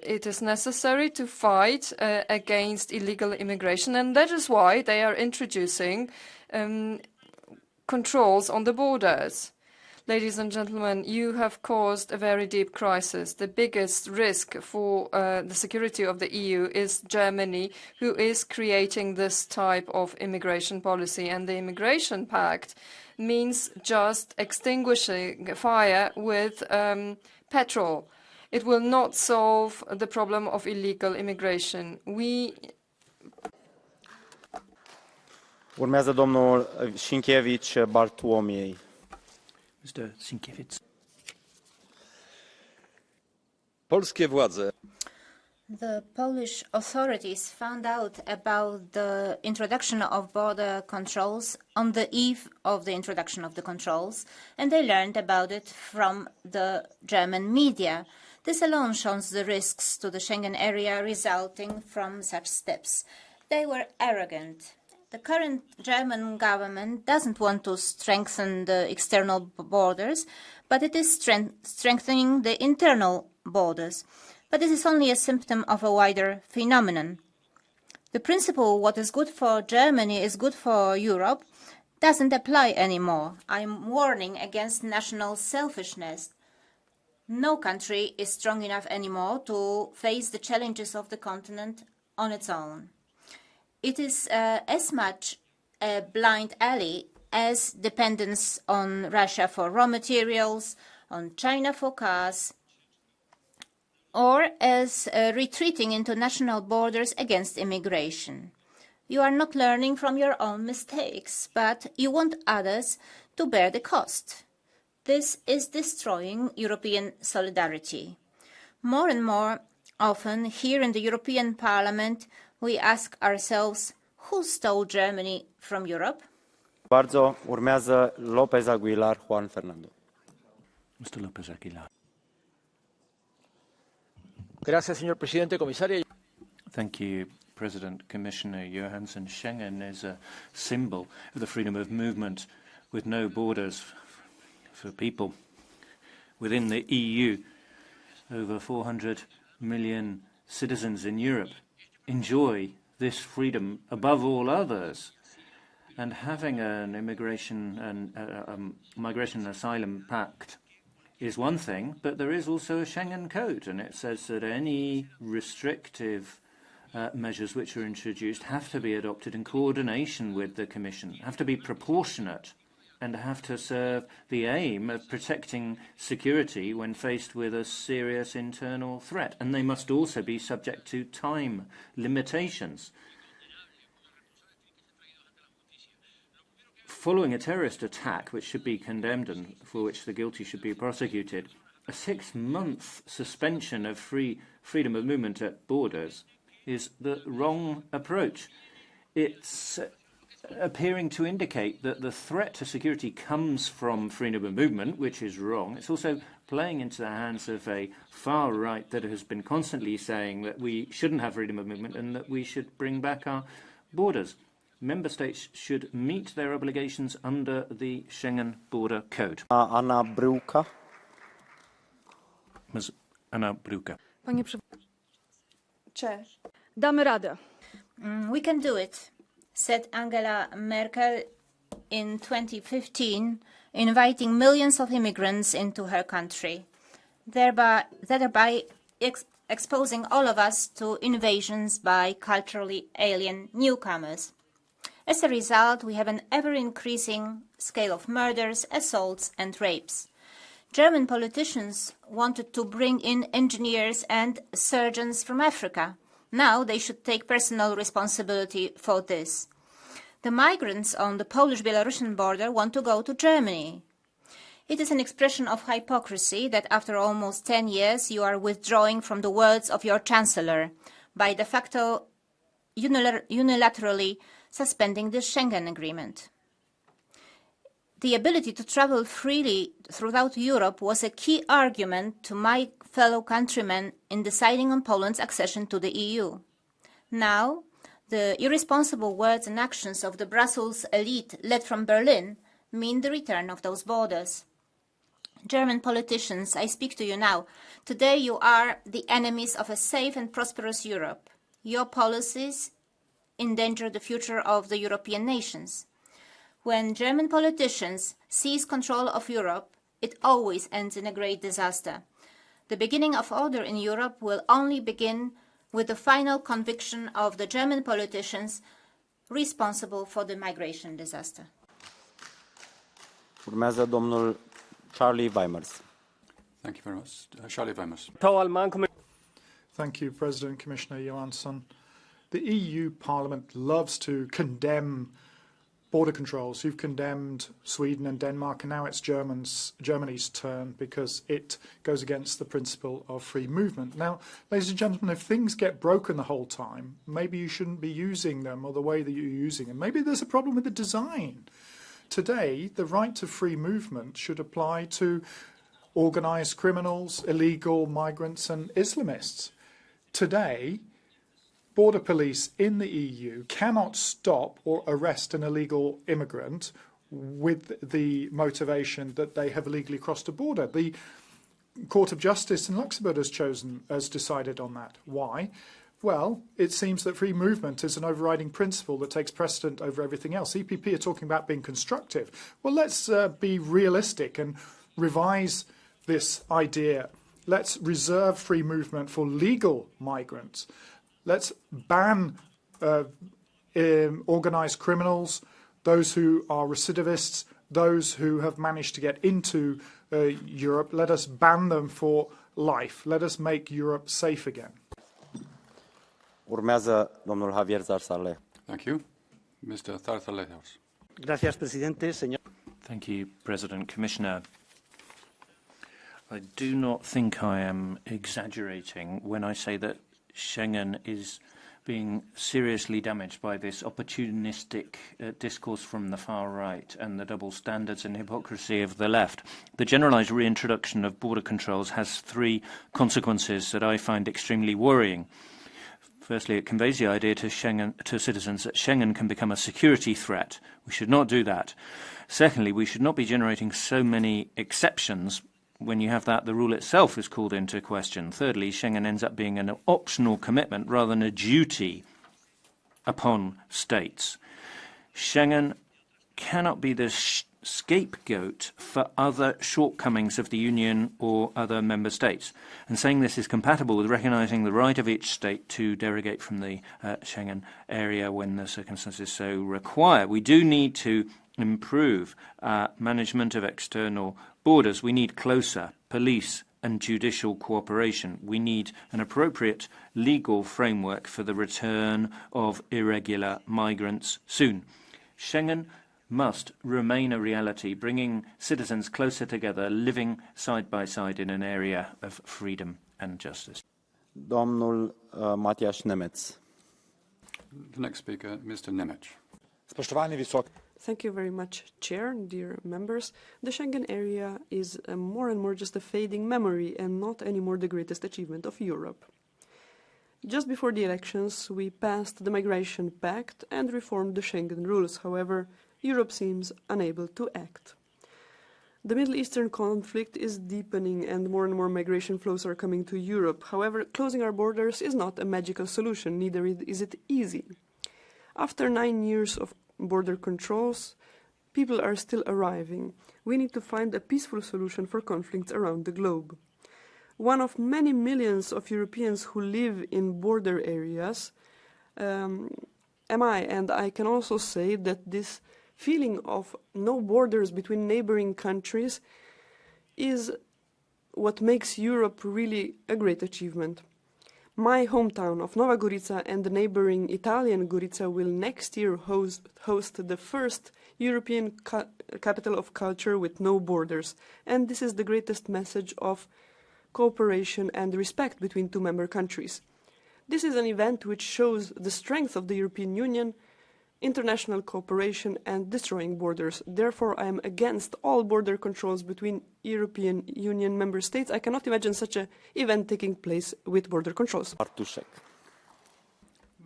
it is necessary to fight against illegal immigration, and that is why they are introducing controls on the borders. Ladies and gentlemen, you have caused a very deep crisis. The biggest risk for the security of the EU is Germany, who is creating this type of immigration policy. And the Immigration Pact means just extinguishing fire with petrol. It will not solve the problem of illegal immigration. Urmează domnul Sienkiewicz Bartłomiej. Mr. Sienkiewicz. Polskie władze. The Polish authorities found out about the introduction of border controls on the eve of the introduction of the controls, and they learned about it from the German media. This alone shows the risks to the Schengen area resulting from such steps. They were arrogant. The current German government doesn't want to strengthen the external borders, but it is strengthening the internal borders. But this is only a symptom of a wider phenomenon. The principle, what is good for Germany is good for Europe, doesn't apply anymore. I'm warning against national selfishness. No country is strong enough anymore to face the challenges of the continent on its own. It is as much a blind alley as dependence on Russia for raw materials, on China for cars, or as retreating into national borders against immigration. You are not learning from your own mistakes, but you want others to bear the cost. This is destroying European solidarity. More and more often, here in the European Parliament, we ask ourselves, who stole Germany from Europe? Bardzo. Urmează López Aguilar Juan Fernando. Mr. López Aguilar. Gracias, señor presidente, comisaria. Thank you, President, Commissioner Johansson. Schengen is a symbol of the freedom of movement with no borders for people within the EU. Over 400 million citizens in Europe enjoy this freedom above all others. And having an immigration and migration and asylum pact is one thing, but there is also a Schengen Code, and it says that any restrictive measures which are introduced have to be adopted in coordination with the Commission, have to be proportionate, and have to serve the aim of protecting security when faced with a serious internal threat. And they must also be subject to time limitations. Following a terrorist attack, which should be condemned and for which the guilty should be prosecuted, a 6-month suspension of freedom of movement at borders is the wrong approach. It's appearing to indicate that the threat to security comes from freedom of movement, which is wrong. It's also playing into the hands of a far right that has been constantly saying that we shouldn't have freedom of movement and that we should bring back our borders. Member States should meet their obligations under the Schengen Border Code. Anna Bruka. Ms. Anna Bruka. Panie Przewodniczący, damy radę. We can do it, said Angela Merkel in 2015, inviting millions of immigrants into her country, thereby exposing all of us to invasions by culturally alien newcomers. As a result, we have an ever-increasing scale of murders, assaults and rapes. German politicians wanted to bring in engineers and surgeons from Africa. Now they should take personal responsibility for this. The migrants on the Polish-Belarusian border want to go to Germany. It is an expression of hypocrisy that after almost 10 years you are withdrawing from the words of your chancellor, by de facto unilaterally suspending the Schengen Agreement. The ability to travel freely throughout Europe was a key argument to my fellow countrymen in deciding on Poland's accession to the EU. Now, the irresponsible words and actions of the Brussels elite led from Berlin mean the return of those borders. German politicians, I speak to you now. Today you are the enemies of a safe and prosperous Europe. Your policies endanger the future of the European nations. When German politicians seize control of Europe, it always ends in a great disaster. The beginning of order in Europe will only begin with the final conviction of the German politicians responsible for the migration disaster. Urmează domnul Charlie Weimers. Thank you very much. Charlie Weimers. Thank you, President, Commissioner Johansson. The EU Parliament loves to condemn border controls. You've condemned Sweden and Denmark, and now it's Germany's turn because it goes against the principle of free movement. Now, ladies and gentlemen, if things get broken the whole time, maybe you shouldn't be using them or the way that you're using them. Maybe there's a problem with the design. Today, the right to free movement should apply to organised criminals, illegal migrants and Islamists. Today, border police in the EU cannot stop or arrest an illegal immigrant with the motivation that they have illegally crossed a border. The Court of Justice in Luxembourg has decided on that. Why? Well, it seems that free movement is an overriding principle that takes precedent over everything else. EPP are talking about being constructive. Well, let's be realistic and revise this idea. Let's reserve free movement for legal migrants. Let's ban organised criminals, those who are recidivists, those who have managed to get into Europe. Let us ban them for life. Let us make Europe safe again. Urmează domnul Javier Zarzale. Thank you. Mr. Zarzalejos. Gracias, presidente. Señor. Thank you, President, Commissioner. I do not think I am exaggerating when I say that Schengen is being seriously damaged by this opportunistic discourse from the far right and the double standards and hypocrisy of the left. The generalised reintroduction of border controls has three consequences that I find extremely worrying. Firstly, it conveys the idea to citizens that Schengen can become a security threat. We should not do that. Secondly, we should not be generating so many exceptions. When you have that, the rule itself is called into question. Thirdly, Schengen ends up being an optional commitment rather than a duty upon states. Schengen cannot be the scapegoat for other shortcomings of the Union or other member states. And saying this is compatible with recognising the right of each state to derogate from the Schengen area when the circumstances so require. We do need to improve management of external borders. We need closer police and judicial cooperation. We need an appropriate legal framework for the return of irregular migrants soon. Schengen must remain a reality, bringing citizens closer together, living side by side in an area of freedom and justice. Domnul Matthias Nemec. The next speaker, Mr. Nemec. Thank you very much, Chair, dear members. The Schengen area is more and more just a fading memory and not anymore the greatest achievement of Europe. Just before the elections, we passed the Migration Pact and reformed the Schengen rules. However, Europe seems unable to act. The Middle Eastern conflict is deepening and more migration flows are coming to Europe. However, closing our borders is not a magical solution, neither is it easy. After 9 years of border controls, people are still arriving. We need to find a peaceful solution for conflicts around the globe. One of many millions of Europeans who live in border areas am I, and I can also say that this feeling of no borders between neighboring countries is what makes Europe really a great achievement. My hometown of Nova Gorica and the neighboring Italian Gorica will next year host the first European capital of culture with no borders, and this is the greatest message of cooperation and respect between two member countries. This is an event which shows the strength of the European Union, international cooperation and destroying borders. Therefore, I am against all border controls between European Union member states. I cannot imagine such an event taking place with border controls. Bartuszek.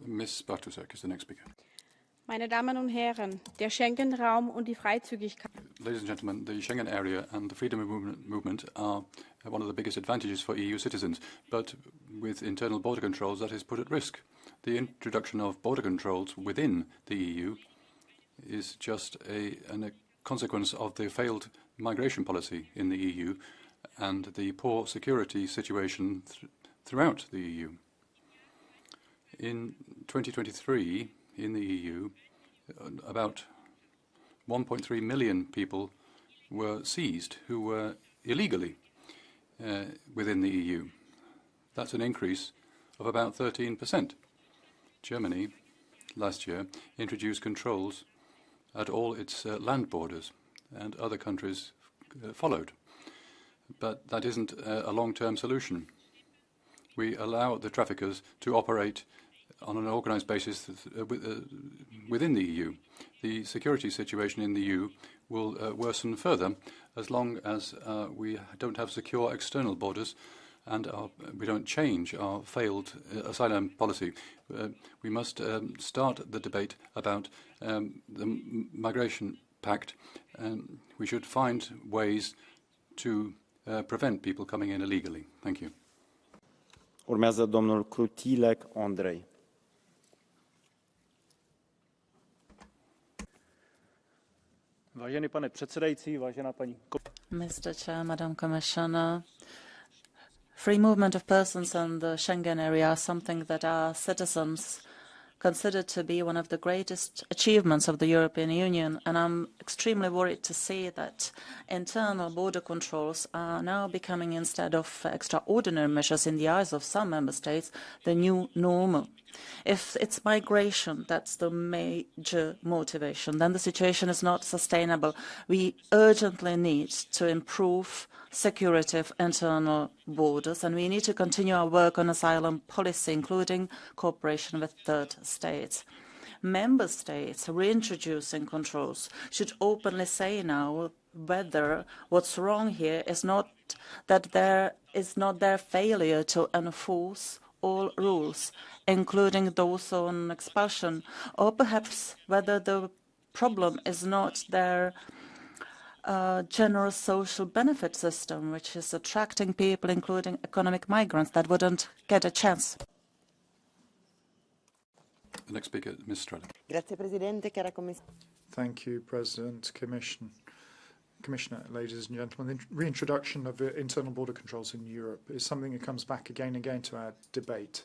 Ms. Bartuszek is the next speaker. Meine Damen und Herren, der Schengen-Raum und die Freizügigkeit. Ladies and gentlemen, the Schengen area and the freedom of movement are one of the biggest advantages for EU citizens, but with internal border controls that is put at risk. The introduction of border controls within the EU is just a consequence of the failed migration policy in the EU and the poor security situation throughout the EU. In 2023, in the EU, about 1.3 million people were seized who were illegally within the EU. That's an increase of about 13%. Germany, last year, introduced controls at all its land borders, and other countries followed. But that isn't a long-term solution. We allow the traffickers to operate on an organised basis within the EU. The security situation in the EU will worsen further as long as we don't have secure external borders and we don't change our failed asylum policy. We must start the debate about the migration pact, and we should find ways to prevent people coming in illegally. Thank you. Urmează domnul Krutilek Andrei. Vážený pane předsedající, vážená paní. Mr. Chair, Madam Commissioner, free movement of persons in the Schengen area are something that our citizens consider to be one of the greatest achievements of the European Union, and I'm extremely worried to see that internal border controls are now becoming, instead of extraordinary measures in the eyes of some member states, the new normal. If it's migration that's the major motivation, then the situation is not sustainable. We urgently need to improve security of internal borders, and we need to continue our work on asylum policy, including cooperation with third states. Member states reintroducing controls should openly say now whether what's wrong here is not that there is not their failure to enforce all rules, including those on expulsion, or perhaps whether the problem is not their general social benefit system, which is attracting people, including economic migrants, that wouldn't get a chance. The next speaker, Ms. Strada. Thank you, President, Commissioner, ladies and gentlemen. The reintroduction of internal border controls in Europe is something that comes back again and again to our debate.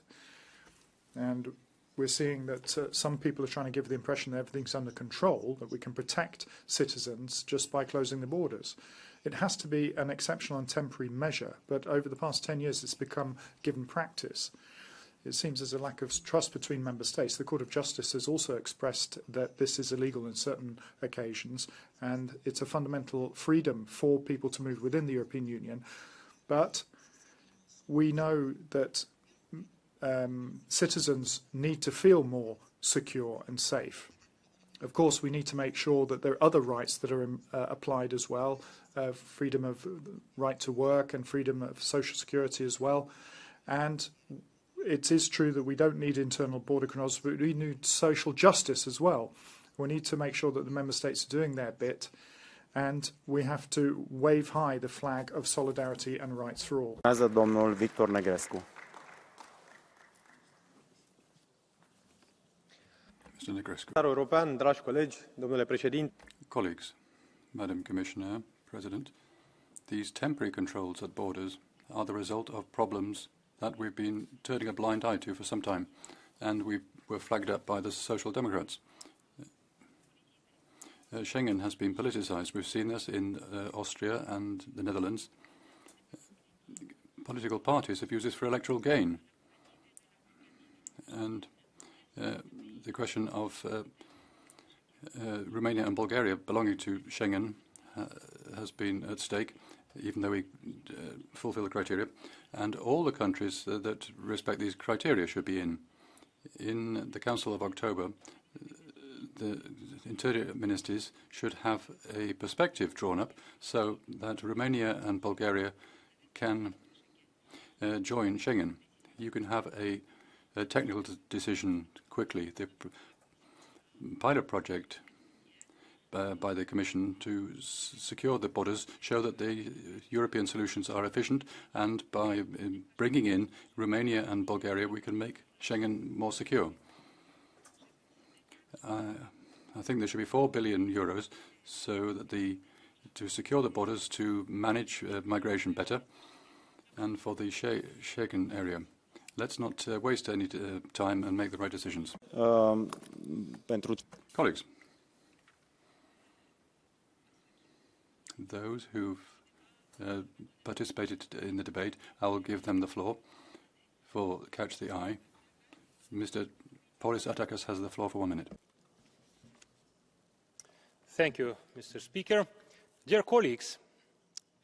And we're seeing that some people are trying to give the impression that everything's under control, that we can protect citizens just by closing the borders. It has to be an exceptional and temporary measure, but over the past 10 years it's become given practice. It seems there's a lack of trust between member states. The Court of Justice has also expressed that this is illegal in certain occasions, and it's a fundamental freedom for people to move within the European Union. But we know that citizens need to feel more secure and safe. Of course, we need to make sure that there are other rights that are applied as well, freedom of right to work and freedom of social security as well. And it is true that we don't need internal border controls, but we need social justice as well. We need to make sure that the member states are doing their bit, and we have to wave high the flag of solidarity and rights for all. Domnul Victor Negrescu. Mr. Negrescu. European, dragi colegi, domnule președinte. Colleagues, Madam Commissioner, President, these temporary controls at borders are the result of problems that we've been turning a blind eye to for some time, and we were flagged up by the Social Democrats. Schengen has been politicized. We've seen this in Austria and the Netherlands. Political parties have used this for electoral gain. And the question of Romania and Bulgaria belonging to Schengen has been at stake, even though we fulfill the criteria. And all the countries that respect these criteria should be in. In the Council of October, the interior ministers should have a perspective drawn up so that Romania and Bulgaria can join Schengen. You can have a technical decision quickly. The pilot project by the Commission to secure the borders show that the European solutions are efficient, and by bringing in Romania and Bulgaria we can make Schengen more secure. I think there should be 4 billion euros so that to secure the borders, to manage migration better, and for the Schengen area. Let's not waste any time and make the right decisions. Colleagues, those who've participated in the debate, I will give them the floor for Catch the Eye. Mr. Polis Atakas has the floor for 1 minute. Thank you, Mr. Speaker. Dear colleagues,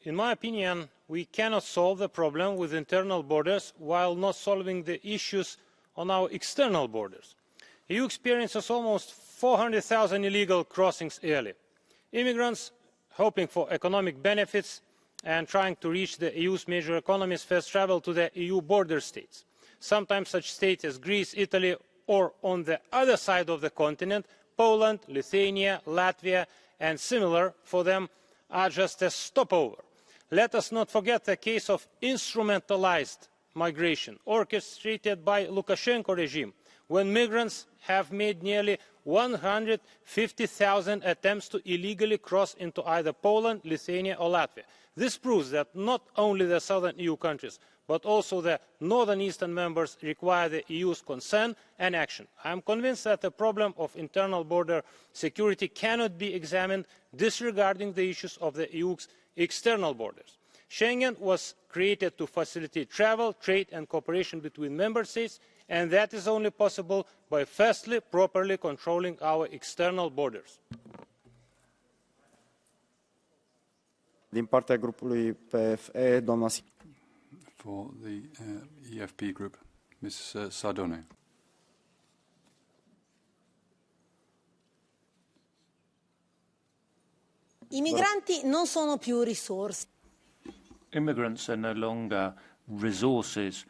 in my opinion, we cannot solve the problem with internal borders while not solving the issues on our external borders. The EU experiences almost 400,000 illegal crossings yearly. Immigrants hoping for economic benefits and trying to reach the EU's major economies first travel to the EU border states. Sometimes such states as Greece, Italy, or on the other side of the continent, Poland, Lithuania, Latvia, and similar for them are just a stopover. Let us not forget the case of instrumentalized migration orchestrated by Lukashenko regime, when migrants have made nearly 150,000 attempts to illegally cross into either Poland, Lithuania or Latvia. This proves that not only the southern EU countries, but also the northern eastern members require the EU's concern and action. I am convinced that the problem of internal border security cannot be examined disregarding the issues of the EU's external borders. Schengen was created to facilitate travel, trade and cooperation between member states, and that is only possible by firstly properly controlling our external borders. Din partea grupului PFE, doamna. For the EFP group, Ms. Sardone. I migranti non sono più risorse. Immigrants are no longer resources.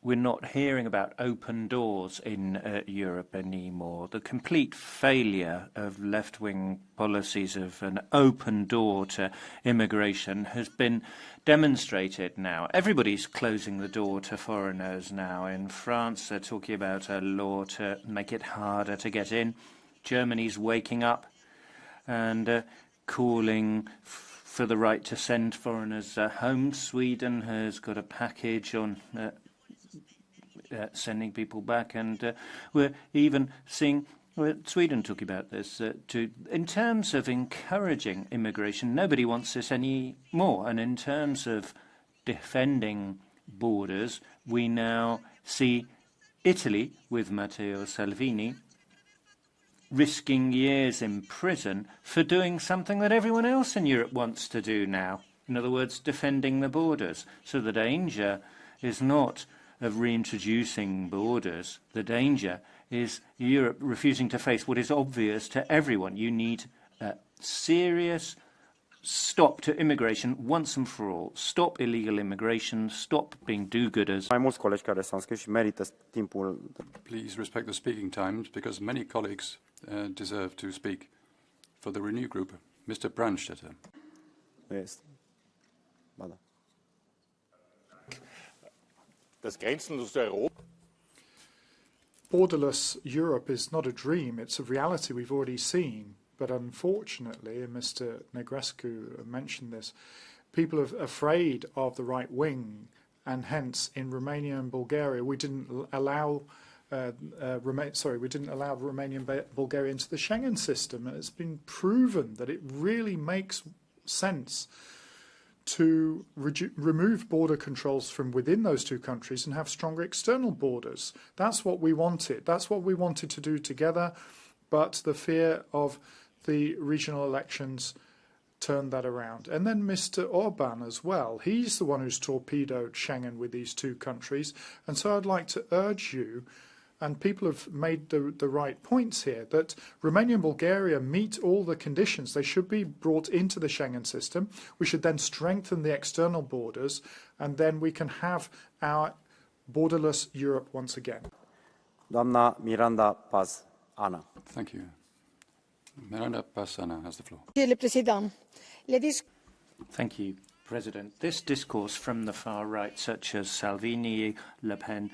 We're not hearing about open doors in Europe anymore. The complete failure of left-wing policies of an open door to immigration has been demonstrated now. Everybody's closing the door to foreigners now. In France, they're talking about a law to make it harder to get in. Germany's waking up and calling for the right to send foreigners home. Sweden has got a package on sending people back, and we're even seeing Sweden talking about this. In terms of encouraging immigration, nobody wants this anymore. And in terms of defending borders, we now see Italy with Matteo Salvini risking years in prison for doing something that everyone else in Europe wants to do now. In other words, defending the borders. So the danger is not of reintroducing borders. The danger is Europe refusing to face what is obvious to everyone. You need a serious stop to immigration once and for all. Stop illegal immigration. Stop being do-gooders. Mai mulți colegi care s-au înscris și merită timpul. Please respect the speaking times, because many colleagues deserve to speak. For the Renew Group, Mr. Brandstetter. Yes. Bada. Borderless Europe is not a dream, it's a reality we've already seen. But unfortunately, and Mr. Negrescu mentioned this, people are afraid of the right wing, and hence in Romania and Bulgaria we didn't allow Romania and Bulgaria into the Schengen system. And it's been proven that it really makes sense to remove border controls from within those two countries and have stronger external borders. That's what we wanted. That's what we wanted to do together, but the fear of the regional elections turned that around. And then Mr. Orban as well. He's the one who's torpedoed Schengen with these two countries. And so I'd like to urge you, and people have made the right points here, that Romania and Bulgaria meet all the conditions. They should be brought into the Schengen system. We should then strengthen the external borders, and then we can have our borderless Europe once again. Doamna Miranda Paz, Ana. Thank you. Miranda Paz, Ana has the floor. Thank you, President. This discourse from the far right, such as Salvini, Le Pen,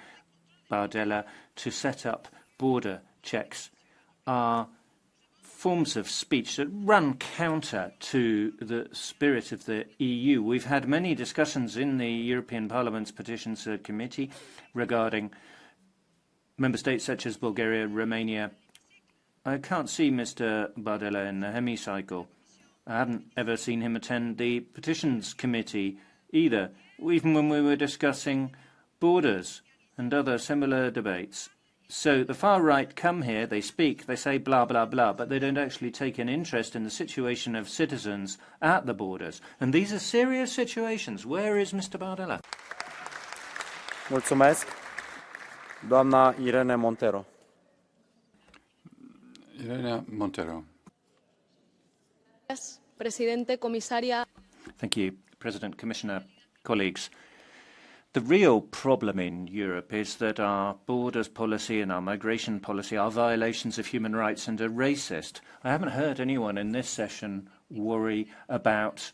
Bardella, to set up border checks are forms of speech that run counter to the spirit of the EU. We've had many discussions in the European Parliament's Petitions Committee regarding member states such as Bulgaria, Romania. I can't see Mr. Bardella in the hemicycle. I haven't ever seen him attend the Petitions Committee either, even when we were discussing borders and other similar debates. So the far right come here, they speak, they say blah, blah, blah, but they don't actually take an interest in the situation of citizens at the borders. And these are serious situations. Where is Mr. Bardella? Mulțumesc. Doamna Irene Montero. Irene Montero. Presidente, Comisaria. Thank you, President, Commissioner, colleagues. The real problem in Europe is that our borders policy and our migration policy are violations of human rights and are racist. I haven't heard anyone in this session worry about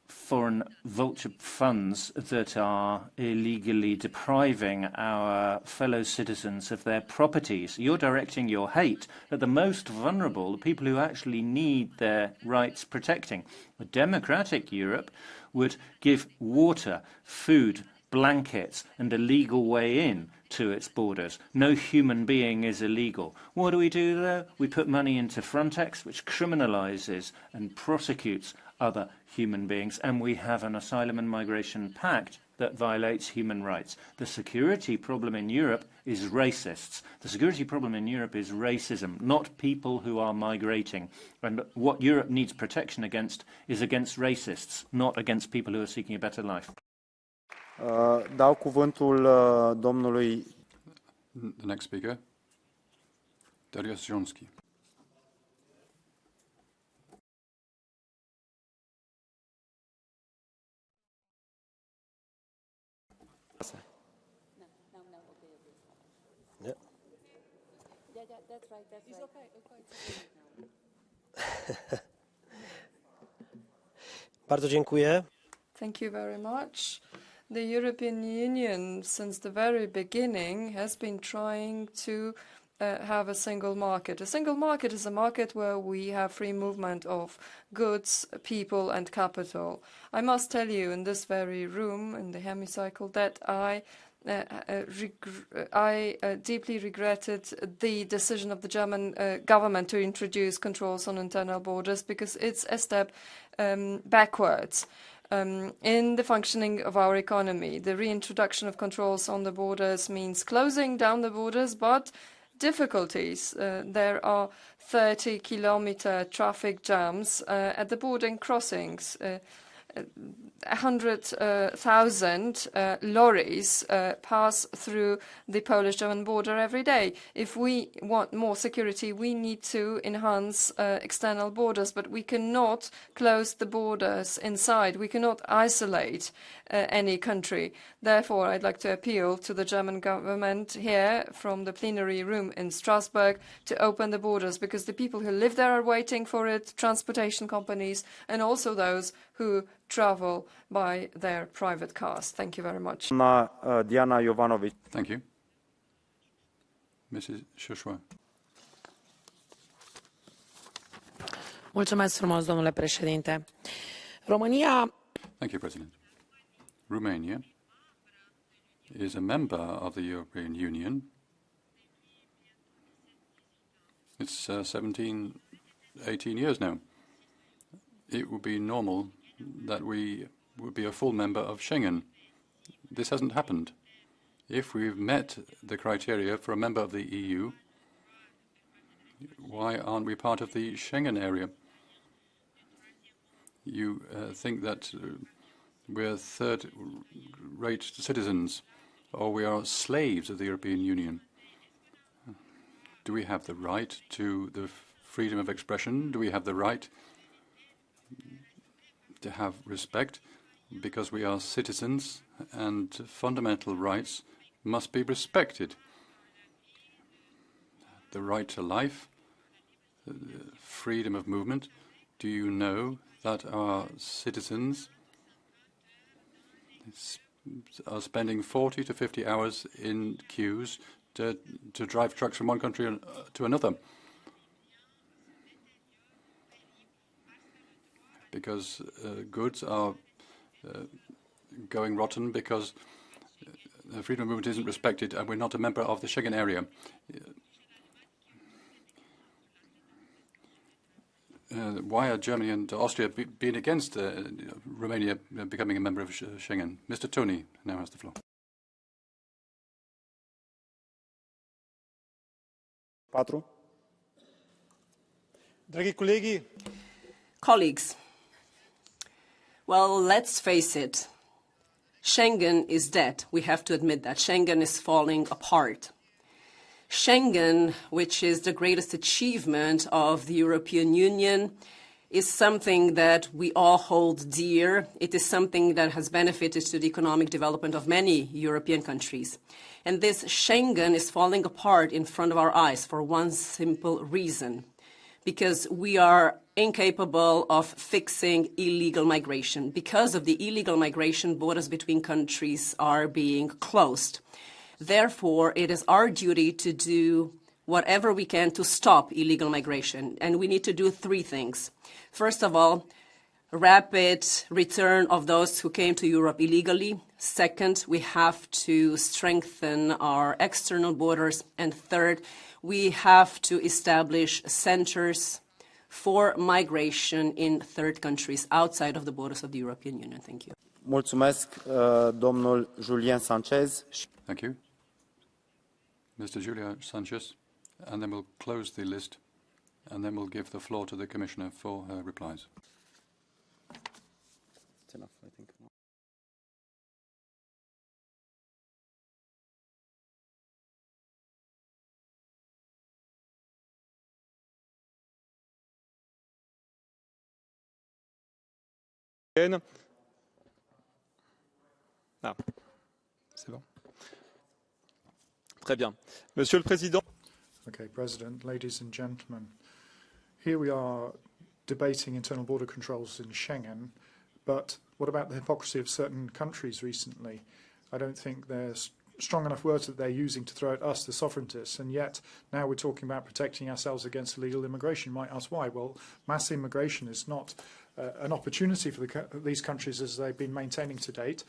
foreign vulture funds that are illegally depriving our fellow citizens of their properties. You're directing your hate at the most vulnerable, the people who actually need their rights protecting. A democratic Europe would give water, food, blankets and a legal way in to its borders. No human being is illegal. What do we do, though? We put money into Frontex, which criminalises and prosecutes other human beings, and we have an asylum and migration pact that violates human rights. The security problem in Europe is racists. The security problem in Europe is racism, not people who are migrating. And what Europe needs protection against is against racists, not against people who are seeking a better life. Dau cuvântul domnului. The next speaker, Dariusz Joński. Bardzo dziękuję. Thank you very much. The European Union, since the very beginning, has been trying to have a single market. A single market is a market where we have free movement of goods, people and capital. I must tell you in this very room, in the hemicycle, that I deeply regretted the decision of the German government to introduce controls on internal borders, because it's a step backwards in the functioning of our economy. The reintroduction of controls on the borders means closing down the borders, but difficulties. There are 30-kilometer traffic jams at the border crossings. 100,000 lorries pass through the Polish-German border every day. If we want more security, we need to enhance external borders, but we cannot close the borders inside. We cannot isolate any country. Therefore, I'd like to appeal to the German government here from the plenary room in Strasbourg to open the borders, because the people who live there are waiting for it, transportation companies, and also those who travel by their private cars. Thank you very much. Diana Jovanovic. Thank you. Mrs. Șoșoa. Mulțumesc frumos, domnule președinte. România. Thank you, President. Romania is a member of the European Union. It's 18 years now. It would be normal that we would be a full member of Schengen. This hasn't happened. If we've met the criteria for a member of the EU, why aren't we part of the Schengen area? You think that we're third-rate citizens, or we are slaves of the European Union. Do we have the right to the freedom of expression? Do we have the right to have respect? Because we are citizens, and fundamental rights must be respected. The right to life, freedom of movement. Do you know that our citizens are spending 40 to 50 hours in queues to drive trucks from one country to another? Because goods are going rotten because freedom of movement isn't respected and we're not a member of the Schengen area. Why are Germany and Austria being against Romania becoming a member of Schengen? Mr. Tony now has the floor. Colleagues, well, let's face it. Schengen is dead. We have to admit that. Schengen is falling apart. Schengen, which is the greatest achievement of the European Union, is something that we all hold dear. It is something that has benefited to the economic development of many European countries. And this Schengen is falling apart in front of our eyes for one simple reason, because we are incapable of fixing illegal migration. Because of the illegal migration, borders between countries are being closed. Therefore, it is our duty to do whatever we can to stop illegal migration. And we need to do three things. First of all, rapid return of those who came to Europe illegally. Second, we have to strengthen our external borders. And third, we have to establish centers for migration in third countries outside of the borders of the European Union. Thank you. Mulțumesc, domnul Julian Sanchez. Thank you. Mr. Julian Sanchez, and then we'll close the list, and then we'll give the floor to the Commissioner for her replies. That's enough, I think. Ah, c'est bon. Très bien. Monsieur le Président. Okay, President, ladies and gentlemen, here we are debating internal border controls in Schengen, but what about the hypocrisy of certain countries recently? I don't think there's strong enough words that they're using to throw at us, the sovereigntists, and yet now we're talking about protecting ourselves against illegal immigration. You might ask why. Well, mass immigration is not an opportunity for these countries as they've been maintaining to date.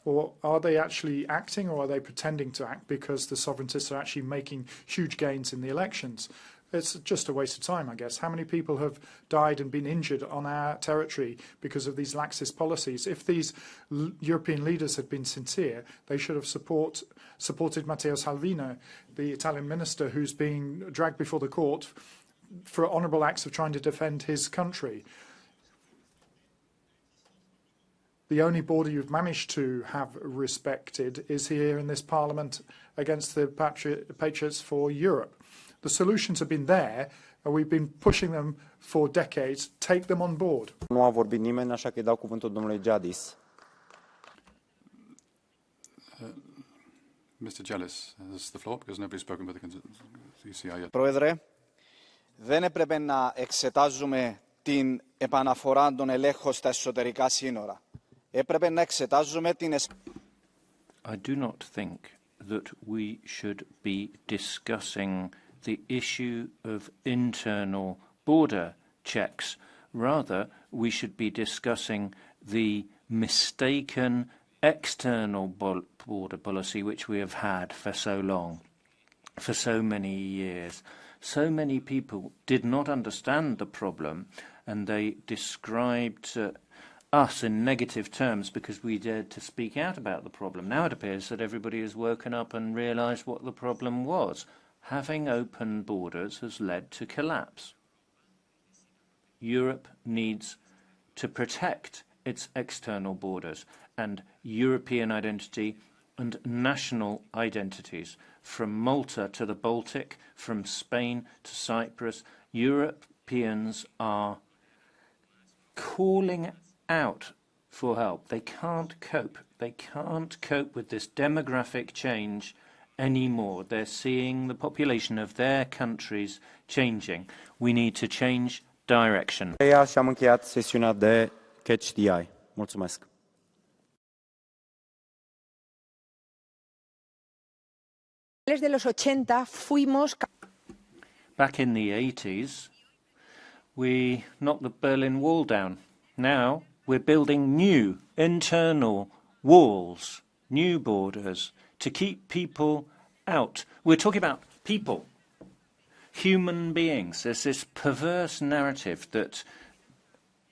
Or are they actually acting, or are they pretending to act because the sovereigntists are actually making huge gains in the elections? It's just a waste of time, I guess. How many people have died and been injured on our territory because of these laxist policies? If these European leaders had been sincere, they should have supported Matteo Salvini, the Italian minister who's being dragged before the court for honourable acts of trying to defend his country. The only border you've managed to have respected is here in this Parliament against the Patriots for Europe. The solutions have been there, and we've been pushing them for decades. Take them on board. Nu a vorbit nimeni, așa că îi dau cuvântul domnului Jadis. Mr. Jallis has the floor because nobody's spoken about the ECI yet. Πρόεδρε, δεν έπρεπε να εξετάζουμε την επαναφορά των ελέγχων στα εσωτερικά σύνορα. Έπρεπε να εξετάζουμε την... I do not think that we should be discussing the issue of internal border checks. Rather, we should be discussing the mistaken external border policy which we have had for so long, for so many years. So many people did not understand the problem, and they described us in negative terms because we dared to speak out about the problem. Now it appears that everybody has woken up and realised what the problem was. Having open borders has led to collapse. Europe needs to protect its external borders and European identity and national identities. From Malta to the Baltic, from Spain to Cyprus, Europeans are calling out for help. They can't cope. They can't cope with this demographic change anymore. They're seeing the population of their countries changing. We need to change direction. Și am încheiat sesiunea de Catch the Eye. Mulțumesc. De los 80 fuimos. Back in the 80s, we knocked the Berlin Wall down. Now we're building new internal walls, new borders, to keep people out. We're talking about people, human beings. There's this perverse narrative that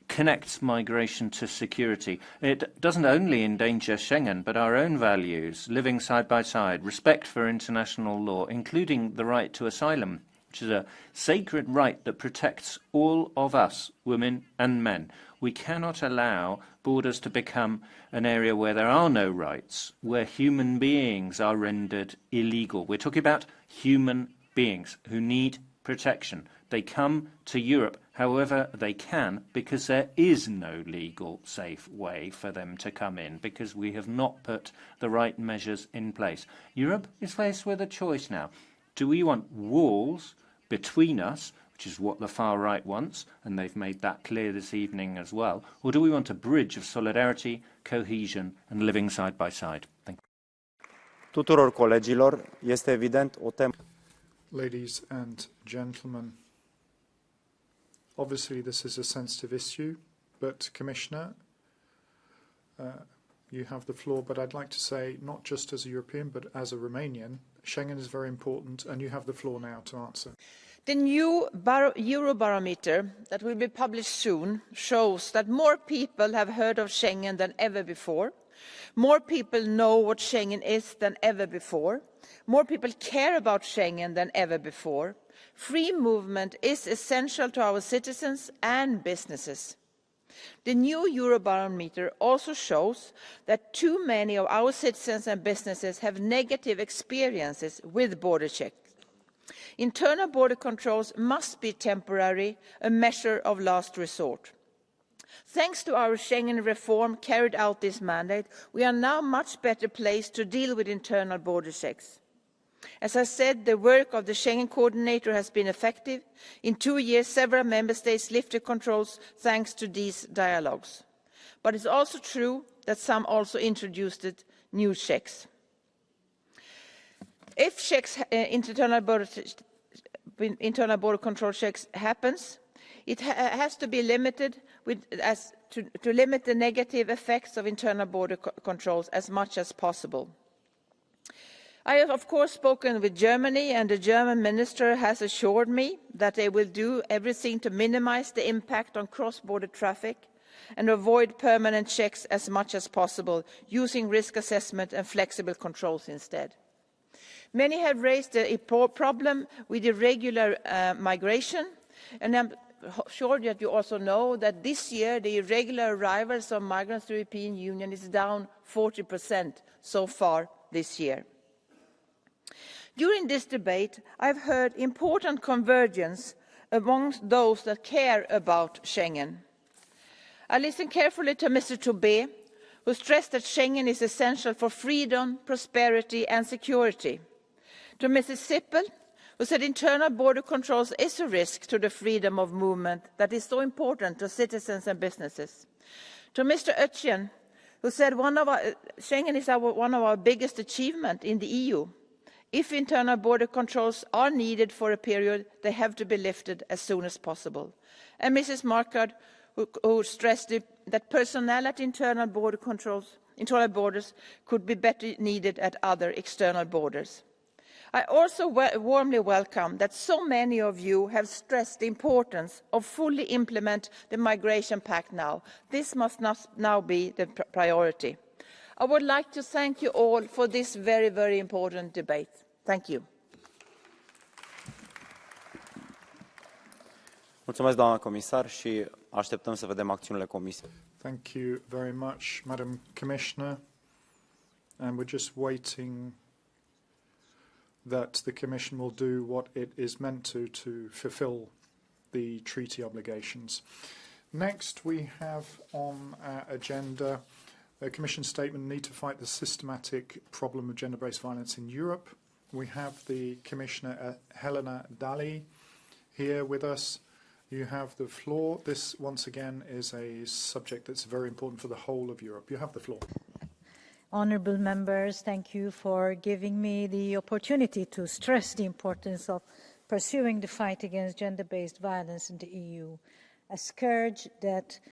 connects migration to security. It doesn't only endanger Schengen, but our own values, living side by side, respect for international law, including the right to asylum, which is a sacred right that protects all of us, women and men. We cannot allow borders to become an area where there are no rights, where human beings are rendered illegal. We're talking about human beings who need protection. They come to Europe however they can because there is no legal, safe way for them to come in because we have not put the right measures in place. Europe is faced with a choice now. Do we want walls between us, which is what the far right wants, and they've made that clear this evening as well, or do we want a bridge of solidarity, cohesion and living side by side? Thank you. Tuturor colegilor este evident o temă. Ladies and gentlemen, obviously this is a sensitive issue, but Commissioner, you have the floor, but I'd like to say, not just as a European, but as a Romanian, Schengen is very important, and you have the floor now to answer. The new Eurobarometer that will be published soon shows that more people have heard of Schengen than ever before. More people know what Schengen is than ever before. More people care about Schengen than ever before. Free movement is essential to our citizens and businesses. The new Eurobarometer also shows that too many of our citizens and businesses have negative experiences with border checks. Internal border controls must be temporary, a measure of last resort. Thanks to our Schengen reform carried out this mandate, we are now much better placed to deal with internal border checks. As I said, the work of the Schengen coordinator has been effective. In 2 years, several member states lifted controls thanks to these dialogues. But it's also true that some also introduced new checks. If checks, internal border control checks happens, it has to be limited to limit the negative effects of internal border controls as much as possible. I have, of course, spoken with Germany, and the German minister has assured me that they will do everything to minimize the impact on cross-border traffic and avoid permanent checks as much as possible, using risk assessment and flexible controls instead. Many have raised a problem with irregular migration, and I'm sure that you also know that this year the irregular arrivals of migrants to the European Union is down 40% so far this year. During this debate, I've heard important convergence amongst those that care about Schengen. I listened carefully to Mr. Toubé, who stressed that Schengen is essential for freedom, prosperity and security. To Mrs. Sippel, who said internal border controls is a risk to the freedom of movement that is so important to citizens and businesses. To Mr. Ötchen, who said Schengen is one of our biggest achievements in the EU. If internal border controls are needed for a period, they have to be lifted as soon as possible. And Mrs. Markard, who stressed that personnel at internal borders could be better needed at other external borders. I also warmly welcome that so many of you have stressed the importance of fully implement the Migration Pact now. This must now be the priority. I would like to thank you all for this very, very important debate. Thank you. Mulțumesc, doamna comisar, și așteptăm să vedem acțiunile Comisiei. Thank you very much, Madam Commissioner. And we're just waiting that the Commission will do what it is meant to fulfill the treaty obligations. Next, we have on our agenda a Commission statement, need to fight the systematic problem of gender-based violence in Europe. We have the Commissioner Helena Dalli here with us. You have the floor. This, once again, is a subject that's very important for the whole of Europe. You have the floor. Honourable members, thank you for giving me the opportunity to stress the importance of pursuing the fight against gender-based violence in the EU, a scourge that